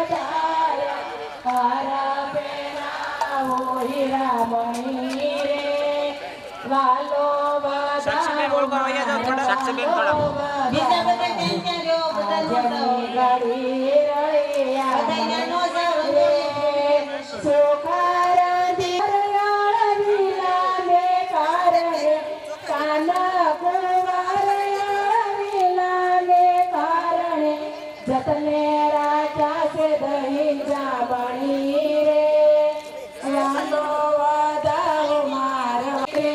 વધારે હારા પેરાવો હીરામણી રે વાલો સાક્ષીબેન ઓળખો અહીંયા જાવ થોડા સાક્ષીબેન થોડા બીજા બધા ક્યાં ક્યાં રહ્યો બધા નો ઘડી રળિયા બધા નો જાવ સોખારા દિરયાળ વિલાને કારણે કાના કુંવરયાળ વિલાને કારણે જતને રાજા સે દહીં જાબણી રે વાલો વધાવ મારવા રે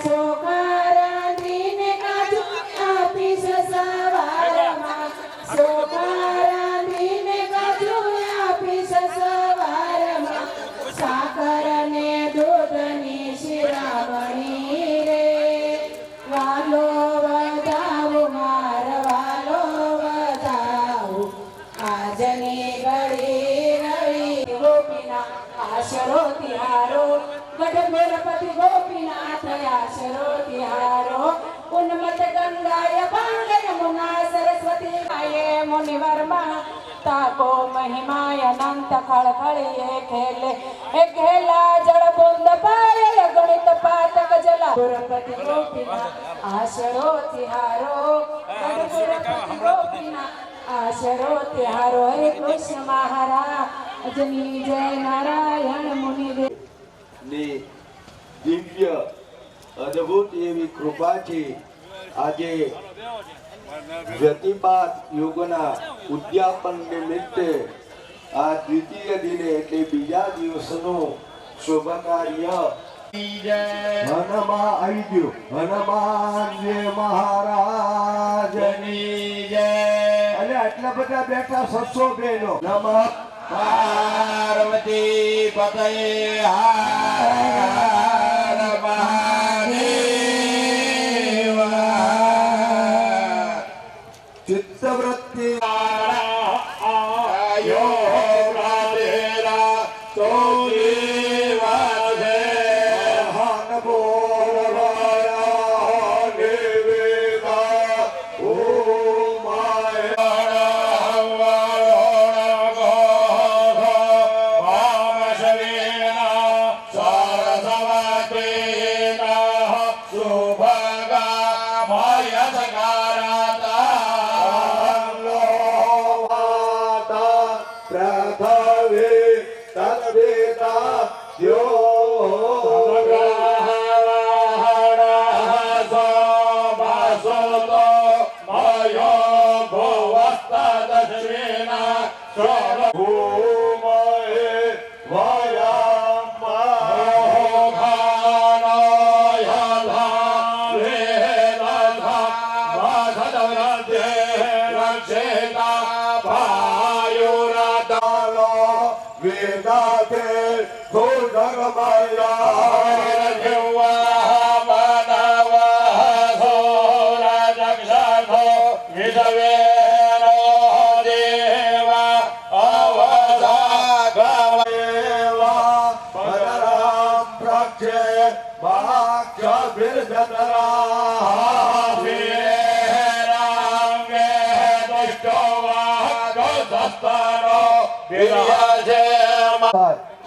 સોખારા દીને કાજુ આપીશ સવારમાં સોખારા દીને કાજુ આપીશ સવારમાં સાકર ને દૂધની શિરામણી રે વાલો વધાવ મારવાલો વધાવ આજની ઘડી રળી ગોપીના આશરો તિહારો ગઢ ગોપીનાથ આશરો તિહારો ઉન્મત ગંગાય પાંડય મુના સરસ્વતી આયે મુનિવર્મા તાકો મહિમાય અનંત ખળખળીએ ખેલે હે ખેલા જળ બુંદ પાયલ ગણિત પાતક જલા ગુરપતિ ગોપીના આશરો તિહારો ગુરપતિ ગોપીના આશરો તિહારો હરે કૃષ્ણ મહારાજની જય નારાયણ મુનિ ની દિવ્ય અદ્ભુત એવી કૃપાથી આજે વ્યતિપાત યુગના ઉદ્યાપન નિમિત્તે આ દ્વિતીય દિને એટલે બીજા દિવસનું શુભ કાર્ય હનુમાન આવી ગયું હનુમાનજી મહારાજની જય અને આટલા બધા બેઠા 600 બહેનો નમઃ પાર્વતી પતય હર મહાદેવ ચિત્તવૃત્તિ આયો રાધેરા તો દેવાધે હન બોલવાયા નિવેદા ઓ માયા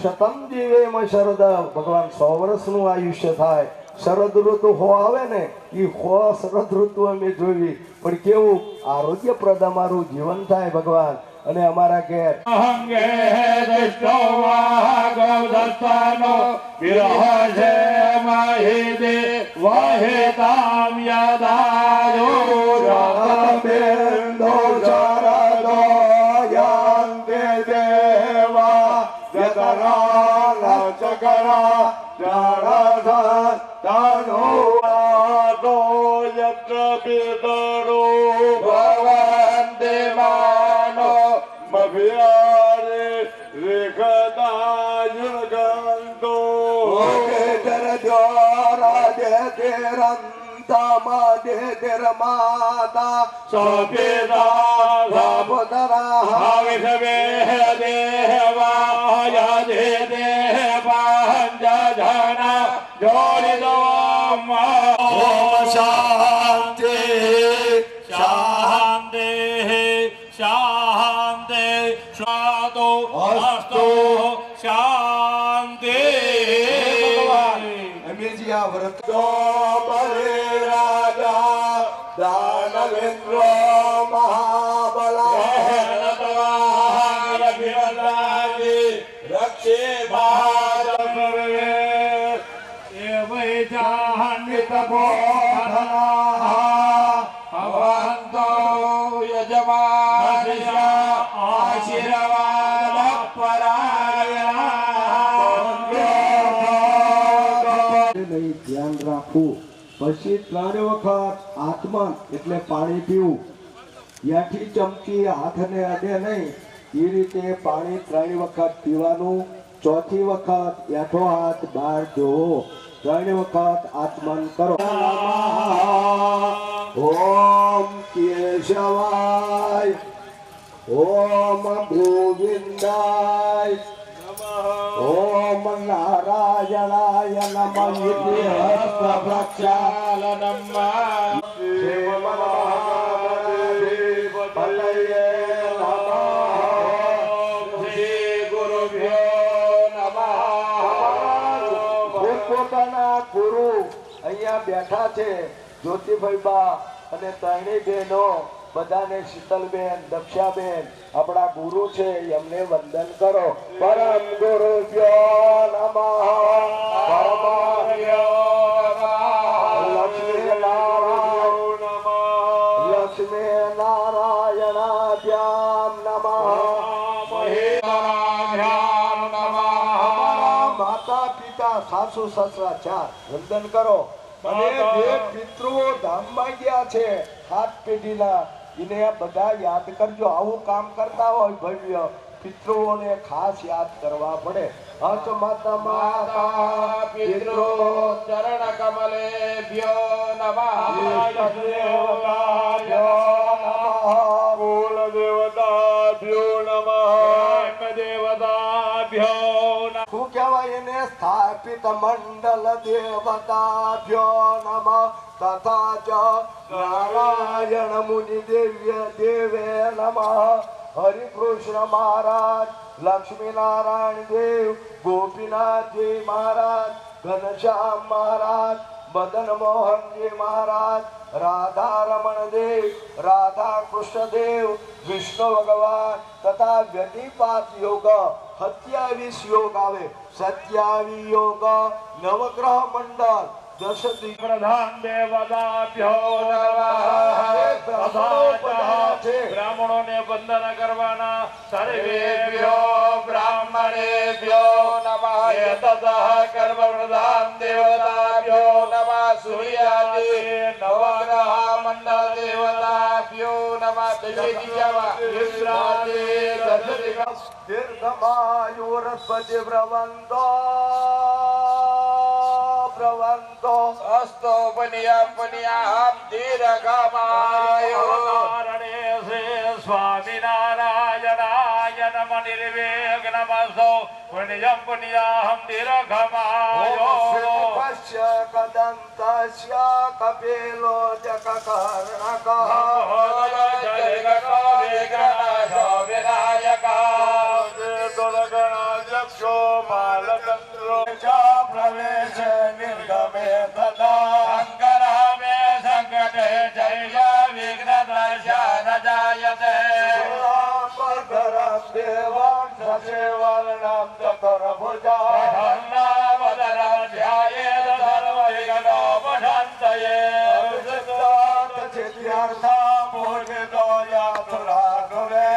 શતમ જીવે શરદ ભગવાન 100 વર્ષનું આયુષ્ય થાય શરદ ઋતુ હો આવે ને એ હો શરદ ઋતુ અમે જોઈ પણ કેવું આરોગ્યપ્રદ અમારું જીવન થાય ભગવાન અને અમારા ઘેર અંગે દષ્ટવા ગૌદત્તાનો વિરહ છે માહિદે વહેતામ યદાયો રામેન્દો ચારદો યાંતે દેવા યતરા ચકરા જાળા તાનો આદો યત્ર બિદરો ભગવાન દેવાનો મભિયારે રેખતા યુગંતો કેતર દ્વારા દે તેરંતા દે તેર માતા સપેદા સાપતરા હાવિષ દેવા યદે દેવા જના જોડી શાંતિ શાંતિ શાંતિ સ્વાતો અસ્તો શાંતિ. અમેજી આ વ્રત બલે રાજા દાનવેન્દ્ર મહાબલા રક્ષે ભાજવે એ વૈજાનિત ભવંતો યજમાન આશીર્વાદ પરાયણ. ધ્યાન રાખવું. પછી 3 વખત આત્મન એટલે પાણી પીવું. યાથી ચમચી હાથને અડે નહીં એ રીતે પાણી 3 વખત પીવાનું. 4થી વખત યાઠો હાથ બહાર જોવો. 3 વખત આત્મન કરો. ઓમ કેશવાય ઓમ ગોવિંદાય ઓમ નારાયણાય નમઃ ઇતિ હસ્તપ્રક્ષાલનમ શિવમહાદેવ પતયે નમઃ શ્રી ગુરુભ્યો નમઃ. પોતાના ગુરુ અહીંયા બેઠા છે. જ્યોતિભાઈ બા અને 3 બહેનો બધાને શીતલબેન દક્ષાબેન આપણા ગુરુ છે એમને વંદન કરો. પરમ ગુરુભ્યો નમઃ લક્ષ્મી નારાયણાભ્યામ નમઃ. અમારા માતા પિતા સાસુ સસરા 4 વંદન કરો. અને જે પિતૃઓ ધામમાં ગયા છે 7 પેઢીના એને બધા યાદ કરજો. આવું કામ કરતા હોય ભવ્ય પિતૃઓને ખાસ યાદ કરવા પડે. હસ માતા માતા પિતૃ ચરણ કમલેભ્યો નમઃ. કુલ દેવતાભ્યો નમઃ. દેવતાભ્યો નમઃ. શું કહેવાય એને? સ્થાપિત મંડલ દેવતાભ્યો નમઃ. તથા ચ નારાયણ મુનિ દેવે નમઃ. હરિકૃષ્ણ મહારાજ, લક્ષ્મી નારાયણ દેવ, ગોપીનાથજી મહારાજ, ઘનશ્યામ મહારાજ, મદન મોહનજી મહારાજ, રાધા રમણ દેવ, રાધા કૃષ્ણ દેવ, વિષ્ણુ ભગવાન તથા વ્યતિપાત યોગ 27 યોગ આવે. 27 યોગ નવગ્રહ મંડળ 10 દિગ્ પ્રધાન દેવતાભ્યો નમઃ. બ્રાહ્મણોને વંદન કરવાના. સર્વેભ્યો બ્રાહ્મણેભ્યો નમઃ. તતઃ કર્મ પ્રધાન દેવતાભ્યો નમઃ. સૂર્યાદિ નવગ્રહ મંડળ દેવતાભ્યો નમઃ. દશે દિશામાં વિશ્રાંતિ દીર્ઘમાયુરસ્પતિ ભ્રવંતો ભ્રવંતો અસ્તો પનિયાહમ દીર્ઘમાયો. સ્વામિનારાયણાય નમઃ. નિર્વિઘ્નમસ્તો પુણ્યમ પુણ્યાહમ દીર્ઘમાયો. પશ્ય કદંતસ્ય કપિલો જકકર્ણકઃ પ્રવેશ નિર્ગમે તદા શંકરામે સંકટે જય વિઘ્ન દર્શન જાયતે. પરધરમ દેવં સચેવર્ણમ ચતુર્ભુજા વદનધ્યાયેત સર્વવિઘ્નોપશાन्तये. સિદ્ધાર્થા પૂજિતો યાથુરાઘવે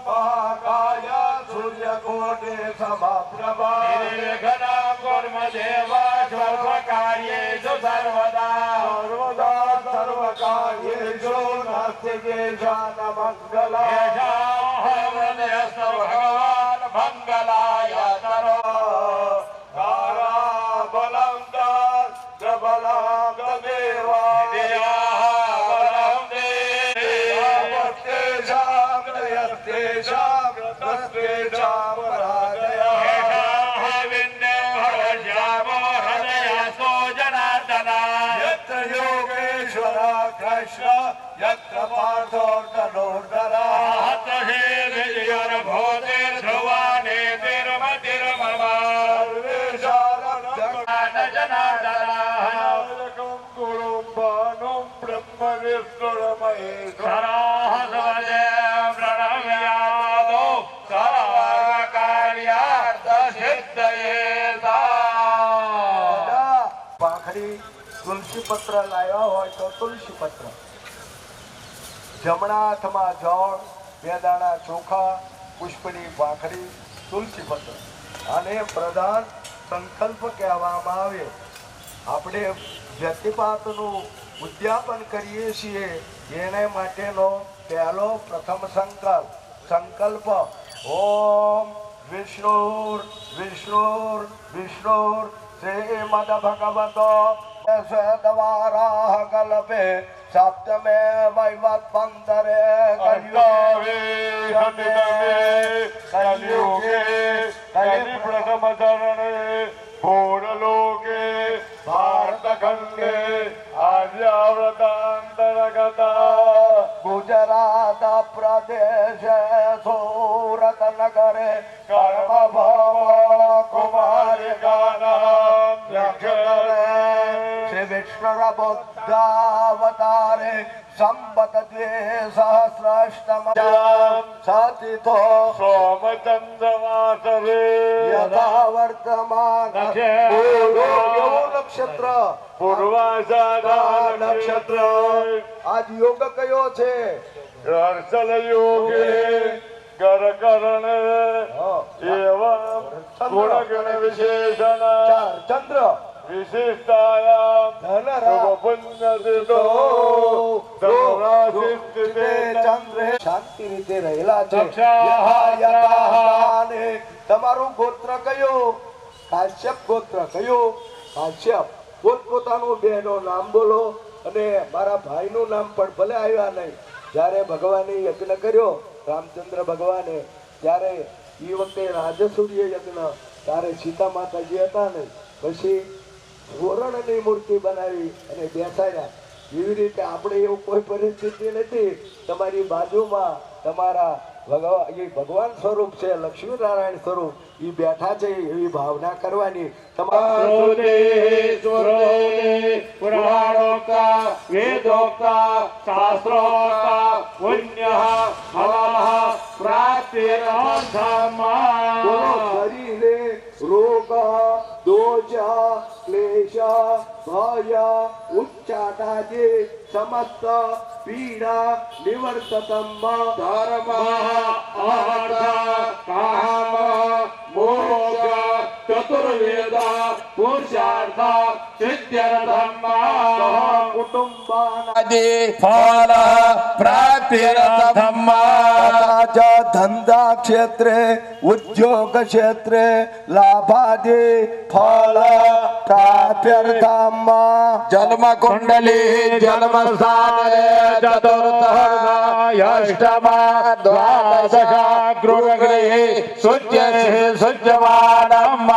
મહાકાય સૂર્યકોટિ સમપ્રભા નિર્વિઘ્नं કુર્મ દેવ સર્વકાર્યેષુ સર્વદા. સર્વદા સર્વકાર્યેષુ નાસ્તિ કેશાન મંગલા યશાસ્તુ ભગવાન મંગલાય તરો. બલમ બલમ દેવા બલં તેષામ તસ્તેષામ પરાજયા यत्र योगेश्वर कृष्ण यत्र पार्थो धनुर्धरः તુલસી પત્ર લાવ્યા હોય તો તુલસી પત્ર, જમણા હાથમાં જળ, 2 દાણા ચોખા, પુષ્પની ભાખરી, તુલસી પત્ર અને પ્રધાન સંકલ્પ કહેવામાં આવે. આપણે વ્યતિપાતનું ઉદ્યાપન કરીએ છીએ એને માટેનો પહેલો પ્રથમ સંકલ્પ ઓમ વિષ્ણુર વિષ્ણુર વિષ્ણુર શ્રીમદ ભગવતો દ્વારા કલ્પે સપ્તમે વૈવત્પંતરે અંતરે કલિયુગે કલિ પ્રથમ ચરણે ભોરલોકે ભારતખંડે આર્યાવ્રતાંતર્ગતા ગુજરાત પ્રદેશ સુરત નગરે કર્મ કુમારી શ્રી વિષ્ણુ બુદ્ધાવતારે સંવત 2000 સતિથો સોમચંદ્રવાસરે યથા વર્તમાન નક્ષત્ર પૂર્વાષાઢા નક્ષત્ર આજ યોગ કયો છે? હર્ષલ યોગે ગરકરણ એવં ગુણગણ વિશેષણ ચંદ્ર વિશિષ્ટાયામ ધનરા પુણ્યસિદ્ધો સર્વસિદ્ધિતે ચંદ્રે શાંતિ રીતે રહેલા છે. દક્ષાઃ યથાસ્થાને તમારું ગોત્ર કયું? કાશ્યપ ગોત્ર કયું? કાશ્યપ. પોતપોતાનું બેનો નામ બોલો અને મારા ભાઈનું નામ પણ ભલે આવ્યા નહીં. જ્યારે ભગવાને યજ્ઞ કર્યો રામચંદ્ર ભગવાને, ત્યારે એ વખતે રાજસૂર્ય યજ્ઞ, ત્યારે સીતા માતાજી હતા ને, પછી ધોરણની મૂર્તિ બનાવી અને બેસાડ્યા. એવી રીતે આપણે એવું કોઈ પરિસ્થિતિ નથી. તમારી બાજુમાં તમારા ભગવાન સ્વરૂપ છે, લક્ષ્મીનારાયણ સ્વરૂપ, એ બેઠા છે એવી ભાવના કરવાની. પુરાણોક્તા વેદોક્તા શાસ્ત્રોક્તા પુણ્યઃ ફલઃ પ્રાપ્તિરર્થમ શરીરે રોગ દોષ ક્લેશ ભય ઉચ્ચાટાદિ સમસ્ત પીડા નિવર્તતમ ધર્મ અર્થ કામ મોક્ષ ચતુર્વેદ પુરુષાર્થ સિદ્ધ્યર્થમ કુટુંબાનાદિ ફલ પ્રાપ્તિરર્થમ ધંધા ક્ષેત્રે ઉદ્યોગ ક્ષેત્રે લાભાદિ ફલ પ્રાપ્ત્યર્થમ જન્મ કુંડલી જન્મ સ્થાને ચતુર્થમ દ્વાદશ ગૃહગૃહે શુચ્યમાનમ.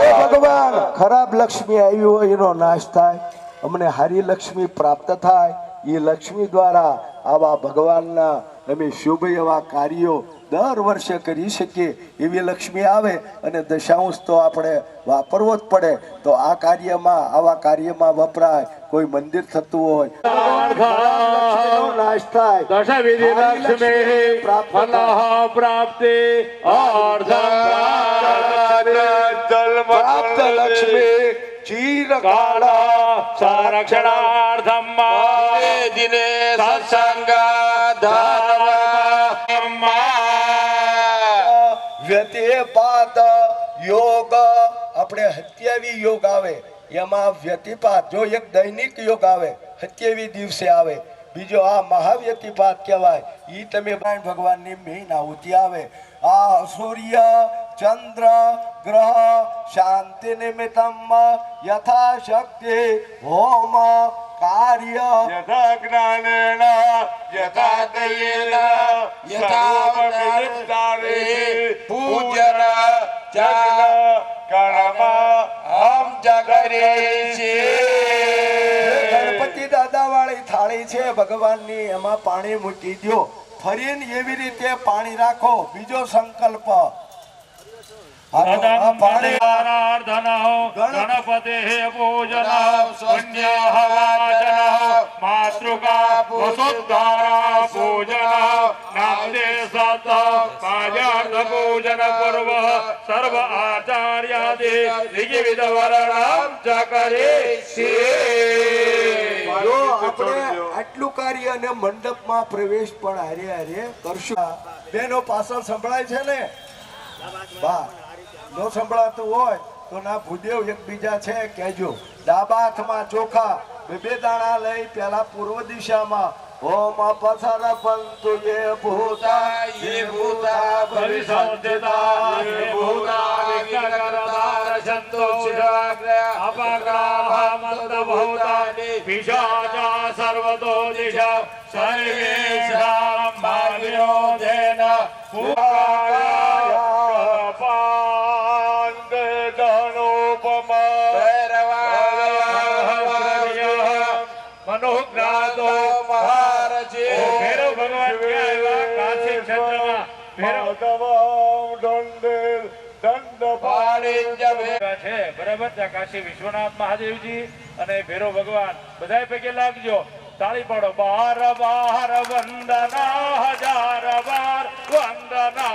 હે ભગવાન, ખરાબ લક્ષ્મી આવી હોય એનો નાશ થાય, અમને હારી લક્ષ્મી પ્રાપ્ત થાય. એ લક્ષ્મી દ્વારા આવા ભગવાનના અમે શુભ એવા કાર્યો દર વર્ષે કરી શકીએ એવી લક્ષ્મી આવે અને દશાંશ તો આપણે વાપરવો જ પડે. તો આ કાર્યમાં આવા કાર્યમાં વપરાય. કોઈ મંદિર થતું હોય નાશ થાય. દશવિધિ લક્ષ્મી ફલ પ્રાપ્તિ પ્રાપ્ત લક્ષ્મી ચિરકાળ સંરક્ષણાર્થમ દિને સત્સંગ ધર્મ વ્યતિપાત યોગ. આપણે 27 યોગ આવે, એમાં વ્યતિપાત જો એક દૈનિક યોગ આવે 27 દિવસે આવે, બીજો આ મહાવ્યતિપાત કહેવાય. ઈ તમે ભગવાનની મેઇન આહુતિ આવે. આ સૂર્ય ચંદ્ર ગ્રહ શાંતિ નિમિત્તમ યથાશક્તિ હોમ કાર્ય યથા જ્ઞાનેન યથા દયેન યથા પૂજન ચક્ર કર્મ હમ જગરે. ગણપતિ દાદા વાળી થાળી છે ભગવાનની, એમાં પાણી મૂકી દો, ફરીને એવી રીતે પાણી રાખો. બીજો સંકલ્પ गणपते पूजन पुण्यवाचन मातृका वसुद्धारा पूजन नामदे सत पाजार्थ पूजन पूर्व सर्व आचार्यादि विविध वर्णाम च करे જો આપણે આટલું કાર્ય અને મંડપમાં પ્રવેશ પણ હારે હારે કરશું. બેનો પાછળ સંભળાય છે ને? બા નો સંભળાતું હોય તો ના ભૂદેવ એકબીજા છે કહેજો. ડાબા હાથમાં ચોખા બે દાણા લઈ પેલા પૂર્વ દિશામાં ઓમ પસાર પંતુ યે ભૂતા भविष्यद्यता भूता विघ्नकरदार संतोषाग्रह अपग्रह मंदभूता पिशाचा सर्वतो दिशा सर्वेषां भाग्योदेन मनोग्रातो महारजे भैरव भगवान क्या है काशी क्षेत्र में છે બરાબર. ત્યાં કાશી વિશ્વનાથ મહાદેવજી અને ભૈરવ ભગવાન બધાય પૈકી લાગજો. તાળી પાડો. 12 12 વંદના હજાર બાર વંદના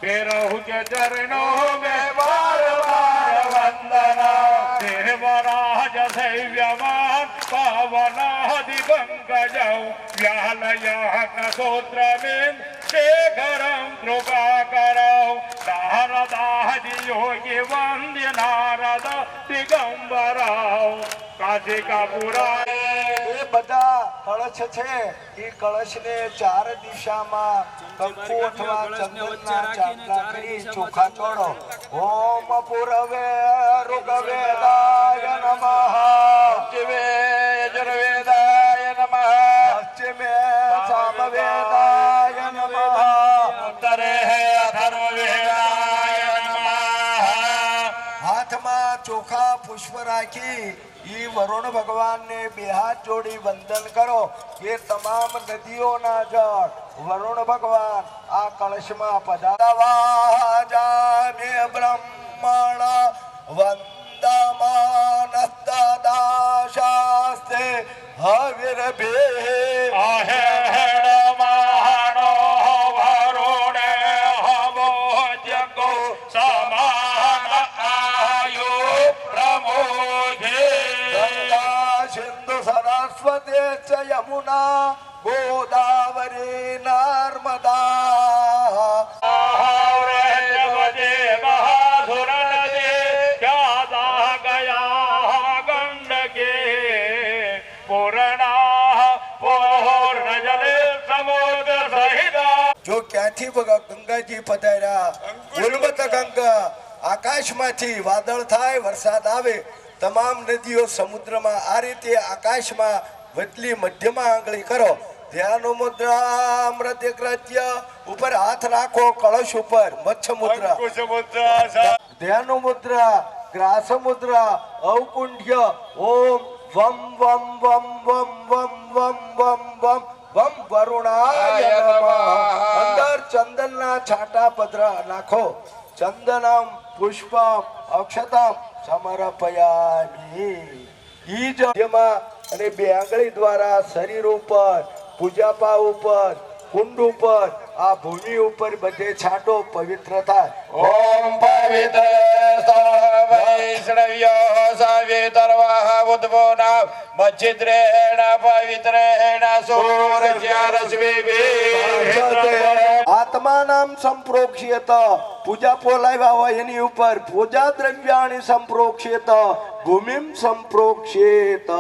ભૈરવ કે ચરણો મે 12 12 વંદના દેવરાજ સૈવ્યમાન પાવના દિગંગજૌ વ્યાલયા સૂત્રમેન શેખરમ કૃપા કરો નારદાદિ યોગી વંદ્ય નારદ દિગંબરાવ કાશિકા પુરા. એ બધા કળશ છે એ કળશને ચાર દિશામાં કંકુ અથવા ચંદનના ચાંદલા કરી ચોખા ચોળો. ઓમ પૂરવે ઋગ્વેદાય નમઃ પશ્ચિમે યજુર્વેદાય નમઃ પશ્ચિમે સામવેદાય નમઃ ઉત્તરે અથર્વવેદાય નમઃ. હાથમાં ચોખા પુષ્પ રાખી ઈ વરુણ ભગવાનને બે હાથ જોડી વંદન કરો કે તમામ નદીઓના જળ વરુણ ભગવાન આ કળશમાં પધારવા જાને બ્રહ્મણ વંદમાનસ્તદાશાસ્તે હવિર્ભે અહેડ માણો વરુણે હવોજ્યકો સમાન આયુ પ્રમોઘે ગંગા સિંધુ સરસ્વતી ચ યમુના ગોદાવરી નર્મદા જો ક્યાંથી ગંગાજી પધાર્યા ઉલ્મત ગંગા આકાશમાંથી વાદળ થાય વરસાદ આવે તમામ નદીઓ સમુદ્રમાં આ રીતે આકાશમાં વચલી મધ્યમાં આંગળી કરો ધ્યાન મુદ્રા અમૃતગ્રત્ય ઉપર હાથ રાખો કળશ ઉપર મચ્છ મુદ્રા ધ્યાન મુદ્રા ગ્રાસ મુદ્રા અવકુંઠ્ય ઓમ વમ વમ વમ વમ વમ વમ વમ વમ વમ વરુણાય નમઃ. અંદર ચંદનના છાંટા પધરા નાખો. ચંદનમ પુષ્પમ અક્ષતમ સમર્પયામિ. ઈ જળમાં અને બે આંગળી દ્વારા શરીર ઉપર પૂજાપા ઉપર કુંડ ઉપર આ ભૂમિ ઉપર બધે છાંટો પવિત્ર થાય. ઓમ પવિત્ર વૈષ્ણવ્ય સવિતર્વઃ ઉદ્ભોના મચ્છિદ્રેણ પવિત્રેણ સૂર્યરશ્મિભિઃ આત્માનામ સંપ્રોક્ષ્યત. પૂજા પોલાવ્યા હોય એની ઉપર પૂજા દ્રવ્યાણી સંપ્રોક્ષ્યત ભૂમિમ સંપ્રોક્ષ્યત.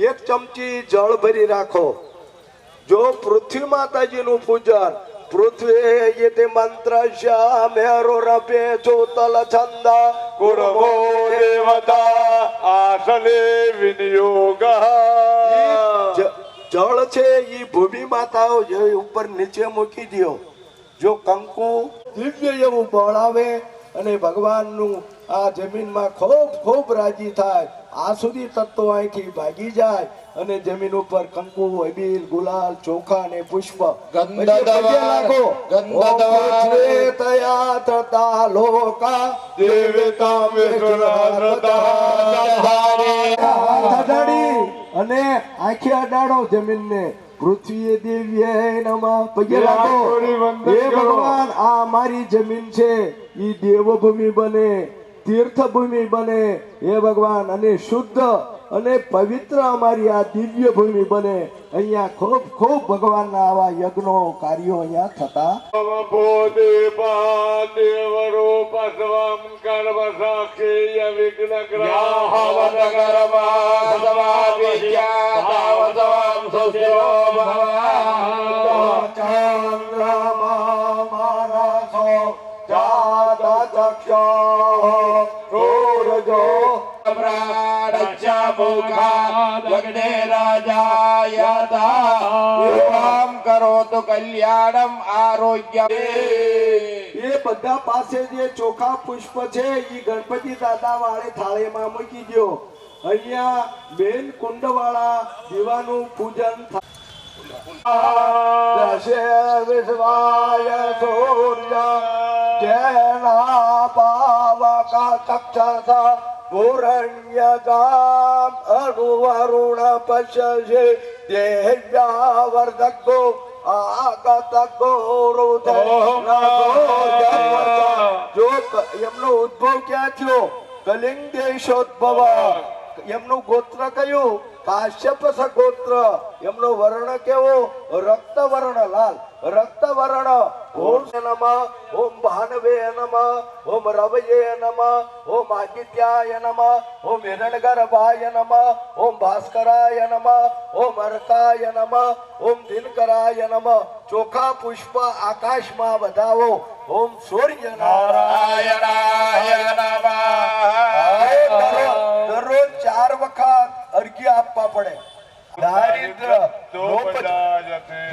એક ચમચી જળ ભરી રાખો. જો પૃથ્વી માતાજીનું પૂજન પૃથ્વી યતે મંત્ર શ્યામેરો રપે ચોતલ છંદ ગુણમો દેવતા આસને વિનિયોગ. જળ છે એ ભૂમિ માતાઓ ઉપર નીચે મૂકી દો. જો કંકુ દિવ્ય એવું બળ આવે અને ભગવાનનું આ જમીનમાં ખૂબ ખૂબ રાજી થાય આ સુધી તત્વો અહીંથી ભાગી જાય અને જમીન ઉપર કંકુ અબીલ ગુલાલ ચોખા ને પુષ્પ ગંધ દવા તયા તતા લોકા દેવતા અડાડી અને આંખે અડાડો જમીનને પૃથ્વીએ દેવીએ નમઃ પગે લાગો હે ભગવાન આ મારી જમીન છે ઈ દેવભૂમિ બને તીર્થભૂમિ બને હે ભગવાન અને શુદ્ધ અને પવિત્ર અમારી આ દિવ્ય ભૂમિ બને અહીંયા ખૂબ ખૂબ ભગવાનના આવા યજ્ઞો કાર્યો અહીંયા થતા કરોતુ કલ્યાણમ આરોગ્ય એ બધા પાસે જે ચોખા પુષ્પ છે ઈ ગણપતિ દાદા વાળે થાળીમાં મૂકી દો અહીંયા બેન કુંડ વાળા દીવાનું પૂજન વિશ્વાય સૂર્ય જેના પાવકા ચક્ષસા પુરણ્યગામ અનુવરુણ પશ્યસે દેહ્યાવર્ધકો આગતકો જો એમનો ઉદ્ભવ ક્યાં થયો કલિંગ દેશોદ્ભવ એમનું ગોત્ર કયું કાશ્યપ ગોત્ર એમનો વર્ણ કેવો રક્ત વર્ણ લાલ રક્ત વર્ણ ઓમ નમઃ ઓમ ભાનવે નમઃ ઓમ રવયે નમઃ ઓમ આદિત્યાય નમઃ ઓમ હિરણગર્ભાય નમઃ ઓમ ભાસ્કરાય નમઃ ઓમ અર્કાય નમઃ ઓમ દિનકરાય નમઃ ચોખા પુષ્પ આકાશમાં વધાવો ઓમ સૂર્ય નારાયણાય નમઃ દરરોજ 4 વખત અર્ઘ્ય આપવા પડે દારિદ્ર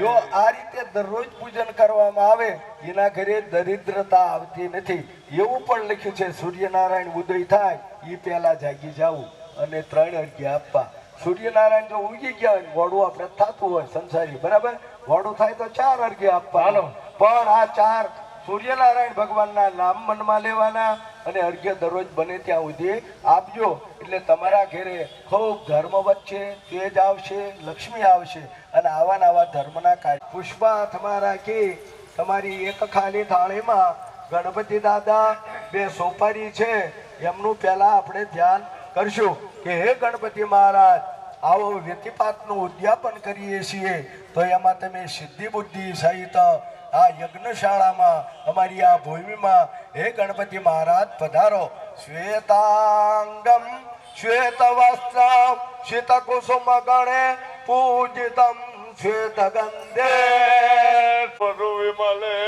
જો આ રીતે દરરોજ પૂજન કરવામાં આવે એના ઘરે દરિદ્રતા આવતી નથી એવું પણ લખ્યું છે સૂર્યનારાયણ ઉદય થાય એ પહેલા જાગી જવું અને 3 અર્ઘ્ય આપવા સૂર્યનારાયણ જો ઉગી ગયા હોય મોડું આપણે થતું હોય સંસારી બરાબર મોડું થાય તો 4 અર્ઘ્ય આપવા પણ આ 4 સૂર્યનારાયણ ભગવાનના નામ મનમાં લેવાના અને અર્ઘ્ય દરરોજ બને ત્યાં સુધી આપજો એટલે તમારા ઘરે ખૂબ ધર્મ વચ્ચે તેજ આવશે લક્ષ્મી આવશે અને આવા નવા ધર્મના કાર્ય પુષ્પ હાથમાં રાખી તમારી એક ખાલી થાળીમાં ગણપતિ દાદા 2 સોપારી છે એમનું પહેલા આપણે ધ્યાન કરશું કે હે ગણપતિ મહારાજ આવો વ્યતિપાતનું ઉદ્યાપન કરીએ છીએ તો એમાં તમે સિદ્ધિ બુદ્ધિ સહિત આ યજ્ઞશાળામાં અમારી આ ભૂમિમાં હે ગણપતિ મહારાજ પધારો શ્વેતાંગમ શ્વેત વસ્ત્રમ શીત કુસુમ ગણે પૂજિતમ શ્વેત ગંધે વિમલે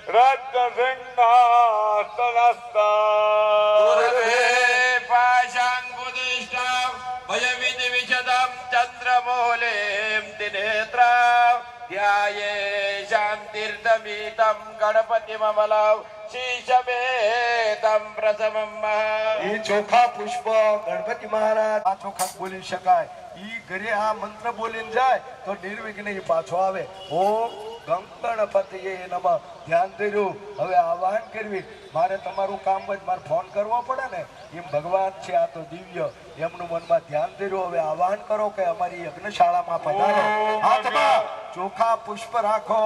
રાજ્ય સિંહાસનસ્તા પાશાંગુદિષ્ટમ ભયવિધિ વિશદમ ચંદ્રમૌલેમ દિનેત્રા ધ્યાયે શાંતિર્દમિતમ ગણપતિ મમલવ શીશમેતમ પ્રસમમ એ ચોખા પુષ્પ ગણપતિ મહારાજ આ ચોખા બોલી શકાય ઈ ઘરે આ મંત્ર બોલીને જાય તો નિર્વિઘ્ન ઈ પાછો આવે ઓમ ગણપતિએ નમઃ ધ્યાન ધર્યું હવે આવાહન કરવી મારે તમારું કામ જ મારે ફોન કરવો પડે ને એમ ભગવાન છે આ તો દિવ્ય એમનું મનમાં ધ્યાન ધર્યું હવે આવાહન કરો કે અમારી યજ્ઞશાળામાં પધારો હાથમાં ચોખા પુષ્પ રાખો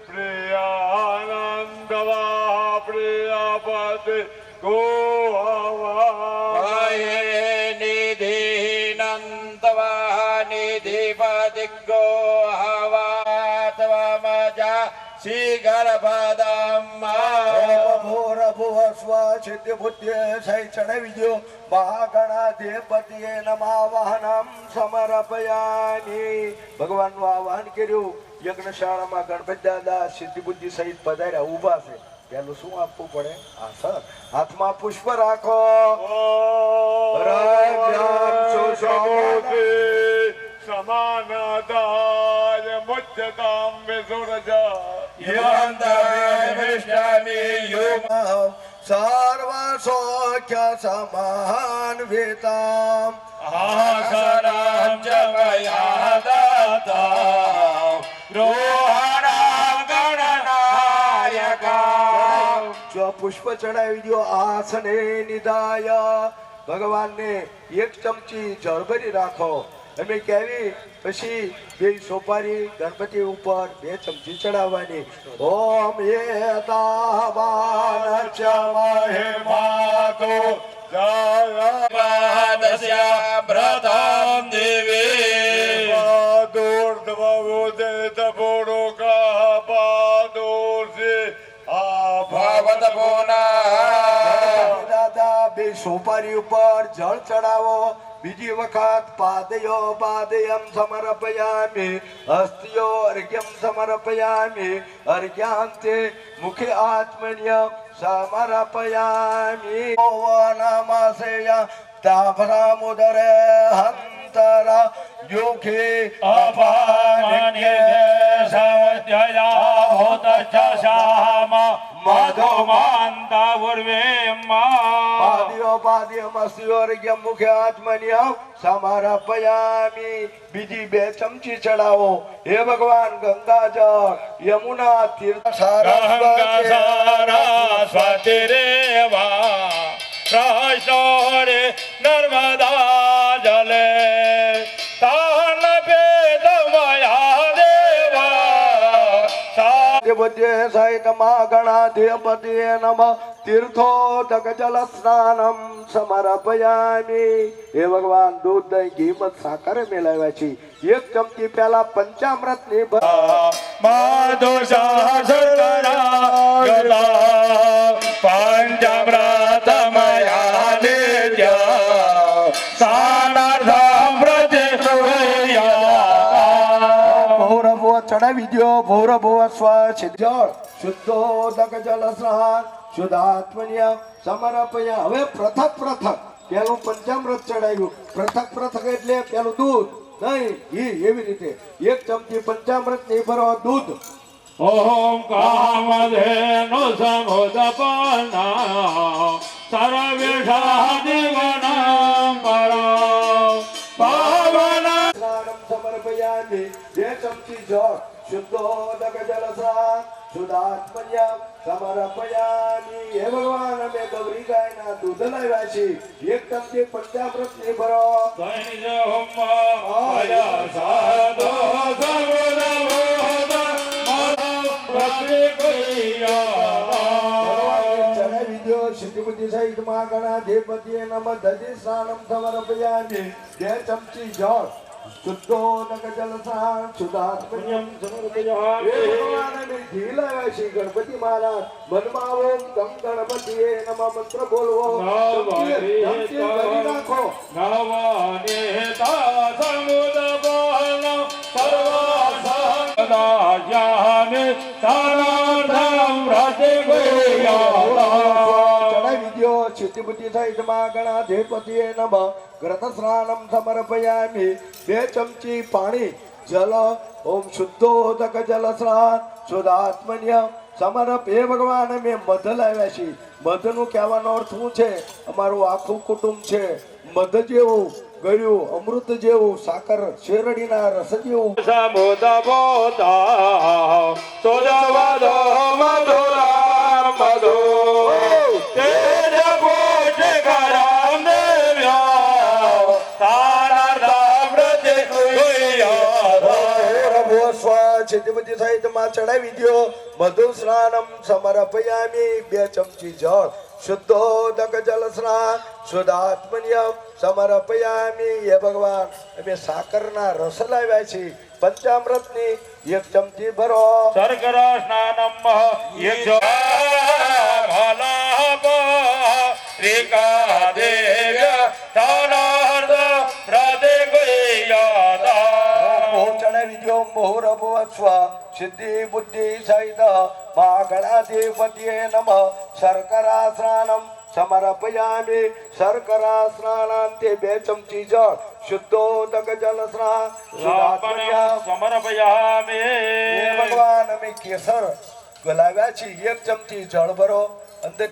પ્રિયાનંદવા પ્રિયાપદે ગો નિધિનંદવા નિધિપદિગો હવાત્વમજા શ્રી ગર્ભદમ ચડાવી દો મહાગણાધિપતિએ નમાવાહનમ સમર્પયામિ ભગવાનનું આવાહન કર્યું યજ્ઞશાળામાં ગણપતિ દાદા સિદ્ધિ બુદ્ધિ સહિત પધાર્યા ઊભા છે પેલું શું આપવું પડે આ સર હાથમાં પુષ્પ રાખો સમાનદાય મુજ્જતામ વિસુરજા સર્વ સૌખ્ય સમાન વેતામ આસनं ચ મયા દત્તં ગૃહાણાં ગણનાયકા. જો પુષ્પ ચડાવી દો આસને નિધાય. ભગવાનને એક ચમચી જળ ભરી રાખો. અમે કેવી પછી બે સોપારી ગણપતિ ઉપર 2 ચમચી ચડાવવાની. ઓમ એતાવાન ચ મહિમાતો જયવાદસ્ય પ્રથમ દેવી દુર્ધવોદિત પુરુષા પાદોર્ષિ આભાવત પુનઃ. દાદા બે સોપારી ઉપર જળ ચડાવો. બીજી વખત પાદયો પાદયમ સમર્પયામિ હસ્તિયો અર્ઘ્યમ સમર્પયામિ અર્ઘ્યાંતે મુખે આત્મન્ય સમર્પયામિ. ઓવનમસેય તાભ્રામુદરે હંતરા યોગે અપાનન્યે સમધ્યયા ભૂતચ્છામ મધુમાંતા ઉર્વેમ્મા. પાદયો પાદયમ હસ્તિયો અર્ઘ્યમ મુખે આત્મન્ય સમર્પયામિ. બીજી 2 ચમચી ચડાવો. હે ભગવાન ગંગાજળ યમુના તીર્થ સરસ્વતી રેવા પ્રશ્નોરે નર્મદા જલે તાન પેદમયા દેવા. બધે સહિતમાં ગણાધિપતિએ નમઃ તીર્થોદક જલ સ્નાનમ સમર્પયામિ. હે ભગવાન દૂધ દહીં ઘી મધ સાકર મેળવ્યા છે. 1 ચમચી પહેલા પંચામૃત ની માધુ સહસ્રના ગલા પંચામૃતમયા નિત્ય સાનાર્થમ પ્રતિક્રિયા. ભૌરભુવ ચડાવી દો. ભૌરભુવ સ્વચ્છ જળ શુદ્ધોદક જલ સ્નાન શુદ્ધાત્મન્ય સમર્પયા. હવે પૃથક પેલું પંચામૃત ચડાવ્યું. પૃથક એટલે પેલું દૂધ નહીં ઘી એવી રીતે 1 ચમચી પંચામૃત ની ભરો દૂધ. ઓમ કામધેનુ સમુદપન્ના સર્વેષાદિગુણાં પરા પાવના. સ્નાનમ સમર્પયામિ. 2 ચમચી જળ શુદ્ધોદક જલ સ્નાન શુદ્ધાત્મન્ય સમર્પયામિ. હે ભગવાન અમે ગૌરી ગાયના દૂધ લાવ્યા છે. 1 ચમચી પંચામૃત ની ભરો. ચડાવી દો. સિદ્ધિબુદ્ધિ સહિત મહાગણાધિપતિએ નમઃ દધિ સ્નાનમ સમર્પયામિ. 2 ચમચી જળ શુદ્ધોદક જલ સ્નાન શુદ્ધાત્મન્યમ સમર્પયામિ. હે ભગવાન અમે ઘી લાવ્યા છે. ગણપતિ મહારાજ મનમાં ઓમ ગમ ગણપતિએ નમઃ મંત્ર બોલવો. ધમકી કરી નાખો. ચડાવી દો. સિદ્ધિબુદ્ધિ સહિત મહાગણાધિપતિએ નમઃ ગ્રથ સ્નાનમ સમર્પયામિ. 2 ચમચી પાણી જલ ઓમ શુદ્ધોદક જલ સ્નાન શુદ્ધાત્મન્ય સમર્પ. હે ભગવાન અમે મધ લાવ્યા છીએ. મધનું કહેવાનો અર્થ શું છે? અમારું આખું કુટુંબ છે. મધ જેવું ગળ્યું અમૃત જેવું સાકર શેરડીના રસ જેવું. સમુદબોધા સુજવદો મધુરા મધુ તેજ પોષકરામ દેવ્યા તારાર્થમ પ્રતિક્રિયા. સિદ્ધિબુદ્ધિ સહિત માં ચડાવી દો. મધુ સ્નાનમ સમર્પયામિ. 2 ચમચી જળ શુદ્ધોદક જલ સ્નાન શુદ્ધાત્મન્ય સમર્પયામિ. હે ભગવાન અમે સાકરના રસ લાવ્યા છીએ. પંચામૃત ની 1 ચમચી ભરો. શર્કરા સ્નાનમ રેકા દેવ્ય તાનાર્થ પ્રતિક્રિયા. ચડાવી દો. મોહરભુવ સ્વ સિદ્ધિ બુદ્ધિ સહિત મહાગણાધિપતિએ નમઃ શર્કરા સ્નાનમ સમર્પયામિ. શર્કરા સ્નાનાંતે 2 ચમચી જળ શુદ્ધોદક જલ સ્નાન શુદ્ધાત્મન્ય સમર્પયામિ. હે ભગવાન અમે કેસર લાવ્યા છીએ. 1 ચમચી જળ ભરો. અંદર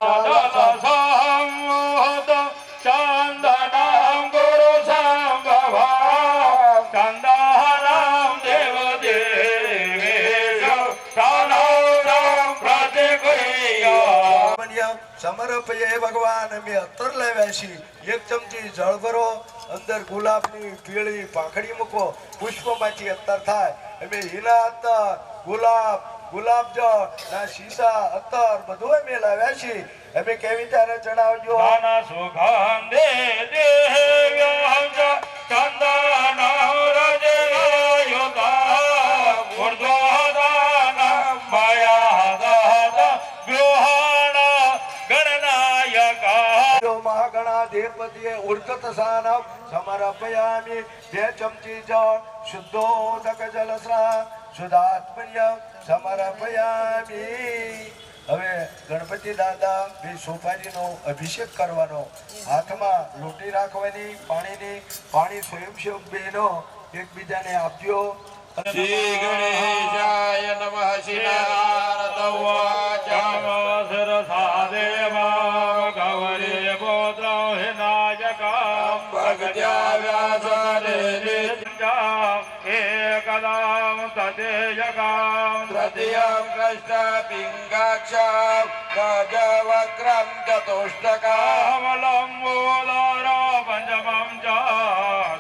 ચંદનમ ગુરુ સંભવા ચંદનમ દેવ દેવેશ પ્રાણમ પ્રતિક્રિયા સમર્પયે ભગવાન અમે અત્તર લાવ્યા છીએ. એક ચમચી જળ ભરો, અંદર ગુલાબની પીળી પાંખડી મૂકો, પુષ્પમાંથી અત્તર થાય. અમે હીરા અત્તર, ગુલાબ જળ ના શીશા અત્તર બધું અમે લાવ્યા છીએ. અમે કેવી ત્યારે ચડાવજો. દાના સુગંધે દેવ્યં ચ ચંદન રજયોતા ઉર્ધ્વદાન મયાદત ગૃહાણ ગણનાયકા મહાગણાધિપતિએ ઉર્કત સાનમ સમર્પયામિ. 2 ચમચી જળ શુદ્ધોદક જલસ્નાન શુદ્ધાત્મન્ય સમર્પયામિ. હવે ગણપતિ દાદા બે સોપારીનો અભિષેક કરવાનો. હાથમાં લોટી રાખવાની પાણી સ્વયંસેવક બહેનો એકબીજાને આપજો. શ્રી ગણેશાય નમઃ. શિનારદવાચ સરસાદેવા ગૌરી પુત્ર વિનાયકમ ભગત્યા વ્યાસરે એકદામ તદેયકામ તૃતીયં કૃષ્ણ પિંગાક્ષમ ગજવક્રમ ચતુષ્ટકામ લંબોદર પંચમં ચ